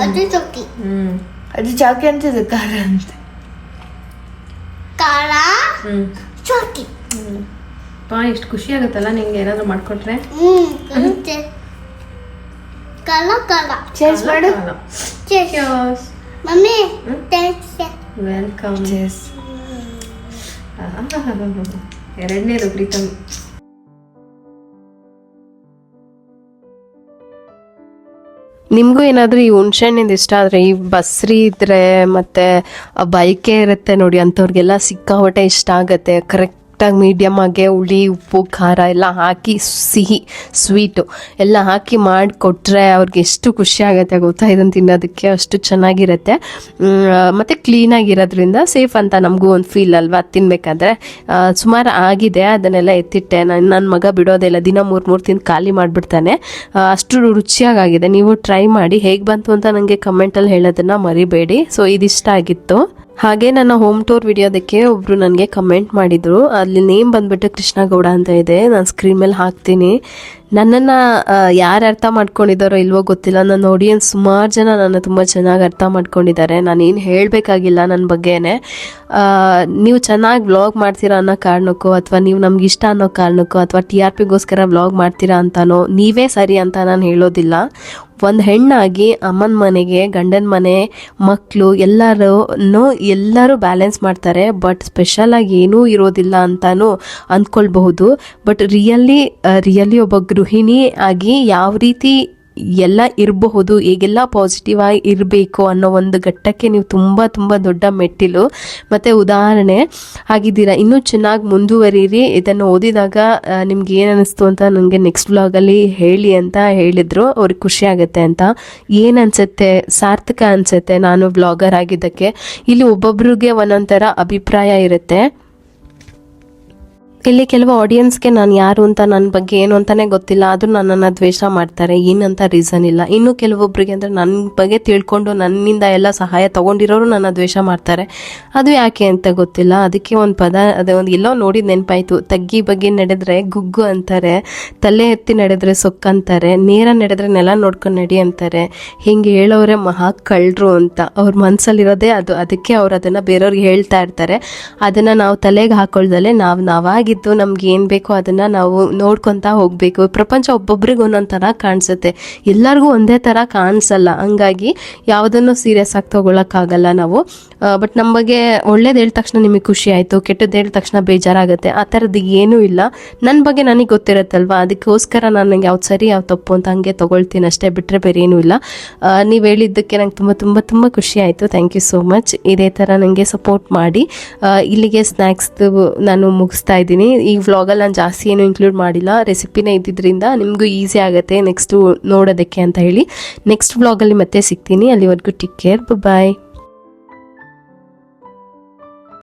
ಅದು ಚಾಕಿ. ಅದು ಚಾಕಿ ಅಂತ, ಖಾರ ಅಂತ. ಖಾರ, ಚಾಕಿ. ಪಾ ಎಷ್ಟು ಖುಷಿ ಆಗುತ್ತಲ್ಲ ನಿಂಗೆ ಏನಾದ್ರು ಮಾಡ್ಕೊಟ್ರೆ. ಖಾರ ಖಾರ. ಚೇಸ್ ಮಾಡು. Chase mummy. Thanks. Welcome. Chase. ಎರಡನೇದು ಪ್ರೀತಮ್. ನಿಮಗೂ ಏನಾದರೂ ಈ ಹುಣ್ಸೆಹಣ್ಣಿಂದ ಇಷ್ಟ ಆದರೆ, ಈ ಬಸ್ರಿ ಇದ್ದರೆ ಮತ್ತು ಬೈಕೆ ಇರುತ್ತೆ ನೋಡಿ, ಅಂಥವ್ರಿಗೆಲ್ಲ ಸಿಕ್ಕಾಪಟ್ಟೆ ಇಷ್ಟ ಆಗುತ್ತೆ. ಕರೆಕ್ಟಾಗಿ ಮೀಡಿಯಮ್ ಆಗಿ ಹುಳಿ, ಉಪ್ಪು, ಖಾರ ಎಲ್ಲ ಹಾಕಿ, ಸಿಹಿ ಸ್ವೀಟು ಎಲ್ಲ ಹಾಕಿ ಮಾಡಿಕೊಟ್ರೆ ಅವ್ರಿಗೆ ಎಷ್ಟು ಖುಷಿ ಆಗುತ್ತೆ ಗೊತ್ತಾ. ಇದನ್ನು ತಿನ್ನೋದಕ್ಕೆ ಅಷ್ಟು ಚೆನ್ನಾಗಿರುತ್ತೆ. ಮತ್ತು ಕ್ಲೀನಾಗಿರೋದ್ರಿಂದ ಸೇಫ್ ಅಂತ ನಮಗೂ ಒಂದು ಫೀಲ್ ಅಲ್ವಾ ತಿನ್ನಬೇಕಾದ್ರೆ. ಸುಮಾರು ಆಗಿದೆ, ಅದನ್ನೆಲ್ಲ ಎತ್ತಿಟ್ಟೆ. ನನ್ನ ಮಗ ಬಿಡೋದಿಲ್ಲ, ದಿನ 3 ತಿಂದು ಖಾಲಿ ಮಾಡಿಬಿಡ್ತಾನೆ. ಅಷ್ಟು ರುಚಿಯಾಗಿದೆ. ನೀವು ಟ್ರೈ ಮಾಡಿ, ಹೇಗೆ ಬಂತು ಅಂತ ನನಗೆ ಕಮೆಂಟಲ್ಲಿ ಹೇಳೋದನ್ನು ಮರಿಬೇಡಿ. ಸೊ ಇದಿಷ್ಟ ಆಗಿತ್ತು. ಹಾಗೆ ನನ್ನ ಹೋಮ್ ಟೂರ್ ವಿಡಿಯೋದಕ್ಕೆ ಒಬ್ರು ನನಗೆ ಕಮೆಂಟ್ ಮಾಡಿದ್ರು. ಅಲ್ಲಿ ನೇಮ್ ಬಂದ್ಬಿಟ್ಟು ಕೃಷ್ಣ ಗೌಡ ಅಂತ ಇದೆ. ನಾನು ಸ್ಕ್ರೀನ್ ಮೇಲೆ ಹಾಕ್ತೀನಿ. ನನ್ನನ್ನು ಯಾರು ಅರ್ಥ ಮಾಡ್ಕೊಂಡಿದ್ದಾರೋ ಇಲ್ವೋ ಗೊತ್ತಿಲ್ಲ. ನನ್ನ ಆಡಿಯನ್ಸ್ ಸುಮಾರು ಜನ ನನ್ನ ತುಂಬ ಚೆನ್ನಾಗಿ ಅರ್ಥ ಮಾಡ್ಕೊಂಡಿದ್ದಾರೆ. ನಾನೇನು ಹೇಳಬೇಕಾಗಿಲ್ಲ ನನ್ನ ಬಗ್ಗೆನೇ. ನೀವು ಚೆನ್ನಾಗಿ ವ್ಲಾಗ್ ಮಾಡ್ತೀರಾ ಅನ್ನೋ ಕಾರಣಕ್ಕೋ, ಅಥವಾ ನೀವು ನಮ್ಗೆ ಇಷ್ಟ ಅನ್ನೋ ಕಾರಣಕ್ಕೋ, ಅಥವಾ TRPಗೋಸ್ಕರ ವ್ಲಾಗ್ ಮಾಡ್ತೀರಾ ಅಂತಾನೋ ನೀವೇ ಸರಿ ಅಂತ ನಾನು ಹೇಳೋದಿಲ್ಲ. ಒಂದು ಹೆಣ್ಣಾಗಿ ಅಮ್ಮನ ಮನೆಗೆ, ಗಂಡನ ಮನೆ, ಮಕ್ಕಳು ಎಲ್ಲರೂ ಬ್ಯಾಲೆನ್ಸ್ ಮಾಡ್ತಾರೆ. ಬಟ್ ಸ್ಪೆಷಲಾಗಿ ಏನೂ ಇರೋದಿಲ್ಲ ಅಂತಾನೂ ಅಂದ್ಕೊಳ್ಬಹುದು. ಬಟ್ ರಿಯಲಿ ಒಬ್ಬ ಗೃಹಿಣಿ ಆಗಿ ಯಾವ ರೀತಿ ಎಲ್ಲ ಇರಬಹುದು, ಹೇಗೆಲ್ಲ ಪಾಸಿಟಿವ್ ಆಗಿ ಇರಬೇಕು ಅನ್ನೋ ಒಂದು ಘಟ್ಟಕ್ಕೆ ನೀವು ತುಂಬ ತುಂಬ ದೊಡ್ಡ ಮೆಟ್ಟಿಲು ಮತ್ತು ಉದಾಹರಣೆ ಆಗಿದ್ದೀರಾ. ಇನ್ನೂ ಚೆನ್ನಾಗಿ ಮುಂದುವರಿರಿ. ಇದನ್ನು ಓದಿದಾಗ ನಿಮ್ಗೆ ಏನು ಅನ್ನಿಸ್ತು ಅಂತ ನನಗೆ ನೆಕ್ಸ್ಟ್ ವ್ಲಾಗಲ್ಲಿ ಹೇಳಿ ಅಂತ ಹೇಳಿದರು. ಅವ್ರಿಗೆ ಖುಷಿ ಆಗುತ್ತೆ ಅಂತ. ಏನು ಅನಿಸುತ್ತೆ, ಸಾರ್ಥಕ ಅನಿಸುತ್ತೆ ನಾನು ವ್ಲಾಗರ್ ಆಗಿದ್ದಕ್ಕೆ. ಇಲ್ಲಿ ಒಬ್ಬೊಬ್ರಿಗೆ ಒಂದೊಂಥರ ಅಭಿಪ್ರಾಯ ಇರುತ್ತೆ. ಇಲ್ಲಿ ಕೆಲವು ಆಡಿಯನ್ಸ್ಗೆ ನಾನು ಯಾರು ಅಂತ, ನನ್ನ ಬಗ್ಗೆ ಏನು ಅಂತಾನೆ ಗೊತ್ತಿಲ್ಲ, ಆದರೂ ನನ್ನನ್ನು ದ್ವೇಷ ಮಾಡ್ತಾರೆ. ಏನಂತ ರೀಸನ್ ಇಲ್ಲ. ಇನ್ನು ಕೆಲವೊಬ್ಬರಿಗೆ ಅಂದರೆ ನನ್ನ ಬಗ್ಗೆ ತಿಳ್ಕೊಂಡು ನನ್ನಿಂದ ಎಲ್ಲ ಸಹಾಯ ತೊಗೊಂಡಿರೋರು ನನ್ನ ದ್ವೇಷ ಮಾಡ್ತಾರೆ. ಅದು ಯಾಕೆ ಅಂತ ಗೊತ್ತಿಲ್ಲ. ಅದಕ್ಕೆ ಒಂದು ಪದ, ಅದೇ ಒಂದು ಎಲ್ಲೋ ನೋಡಿದ ನೆನಪಾಯಿತು. ತಗ್ಗಿ ಬಗ್ಗೆ ನಡೆದ್ರೆ ಗುಗ್ಗು ಅಂತಾರೆ, ತಲೆ ಎತ್ತಿ ನಡೆದ್ರೆ ಸೊಕ್ಕಂತಾರೆ, ನೇರ ನಡೆದ್ರೆ ನೆಲ ನೋಡ್ಕೊಂಡು ನಡಿ ಅಂತಾರೆ. ಹಿಂಗೆ ಹೇಳೋರೆ ಮಹಾ ಕಳ್ಳರು ಅಂತ ಅವ್ರ ಮನಸ್ಸಲ್ಲಿರೋದೇ ಅದು. ಅದಕ್ಕೆ ಅವ್ರು ಅದನ್ನು ಬೇರೆಯವ್ರಿಗೆ ಹೇಳ್ತಾ ಇರ್ತಾರೆ. ಅದನ್ನು ನಾವು ತಲೆಗೆ ಹಾಕೊಳ್ದಲ್ಲೇ ನಾವಾಗಿ ನಮ್ಗೆ ಏನ್ ಬೇಕೋ ಅದನ್ನ ನಾವು ನೋಡ್ಕೊಂತ ಹೋಗ್ಬೇಕು. ಪ್ರಪಂಚ ಒಬ್ಬೊಬ್ರಿಗೆ ಒಂದೊಂದ್ ತರ ಕಾಣಿಸುತ್ತೆ, ಎಲ್ಲರಿಗೂ ಒಂದೇ ತರ ಕಾಣಿಸಲ್ಲ. ಹಂಗಾಗಿ ಯಾವುದನ್ನು ಸೀರಿಯಸ್ ಆಗಿ ತಗೊಳಕ್ಕಾಗಲ್ಲ ನಾವು. ಬಟ್ ನಮ್ಮ ಬಗ್ಗೆ ಒಳ್ಳೇದು ಹೇಳಿದ ತಕ್ಷಣ ನಿಮಗೆ ಖುಷಿ ಆಯ್ತು, ಕೆಟ್ಟದ್ದು ಹೇಳಿದ ತಕ್ಷಣ ಬೇಜಾರಾಗುತ್ತೆ, ಆ ಥರದ್ದು ಏನೂ ಇಲ್ಲ. ನನ್ನ ಬಗ್ಗೆ ನನಗೆ ಗೊತ್ತಿರುತ್ತಲ್ವಾ, ಅದಕ್ಕೋಸ್ಕರ ನನಗೆ ಯಾವ್ದು ಸರಿ ಯಾವ್ದು ತಪ್ಪು ಅಂತ ಹಂಗೆ ತಗೊಳ್ತೀನಿ ಅಷ್ಟೇ, ಬಿಟ್ಟರೆ ಬೇರೆ ಏನೂ ಇಲ್ಲ. ನೀವು ಹೇಳಿದ್ದಕ್ಕೆ ನಂಗೆ ತುಂಬ ತುಂಬ ತುಂಬ ಖುಷಿ ಆಯಿತು. Thank you so much. ಇದೇ ಥರ ನನಗೆ ಸಪೋರ್ಟ್ ಮಾಡಿ. ಇಲ್ಲಿಗೆ ಸ್ನ್ಯಾಕ್ಸ್ದು ನಾನು ಮುಗಿಸ್ತಾ ಇದ್ದೀನಿ. ಈ ವ್ಲಾಗಲ್ಲಿ ನಾನು ಜಾಸ್ತಿ ಏನು ಇನ್ಕ್ಲೂಡ್ ಮಾಡಿಲ್ಲ, ರೆಸಿಪಿನೇ ಇದ್ದಿದ್ದರಿಂದ ನಿಮಗೂ ಈಸಿ ಆಗುತ್ತೆ ನೆಕ್ಸ್ಟು ನೋಡೋದಕ್ಕೆ ಅಂತ ಹೇಳಿ. ನೆಕ್ಸ್ಟ್ ವ್ಲಾಗಲ್ಲಿ ಮತ್ತೆ ಸಿಗ್ತೀನಿ. ಅಲ್ಲಿವರೆಗೂ ಟೇಕ್ ಕೇರ್, ಬಾಯ್.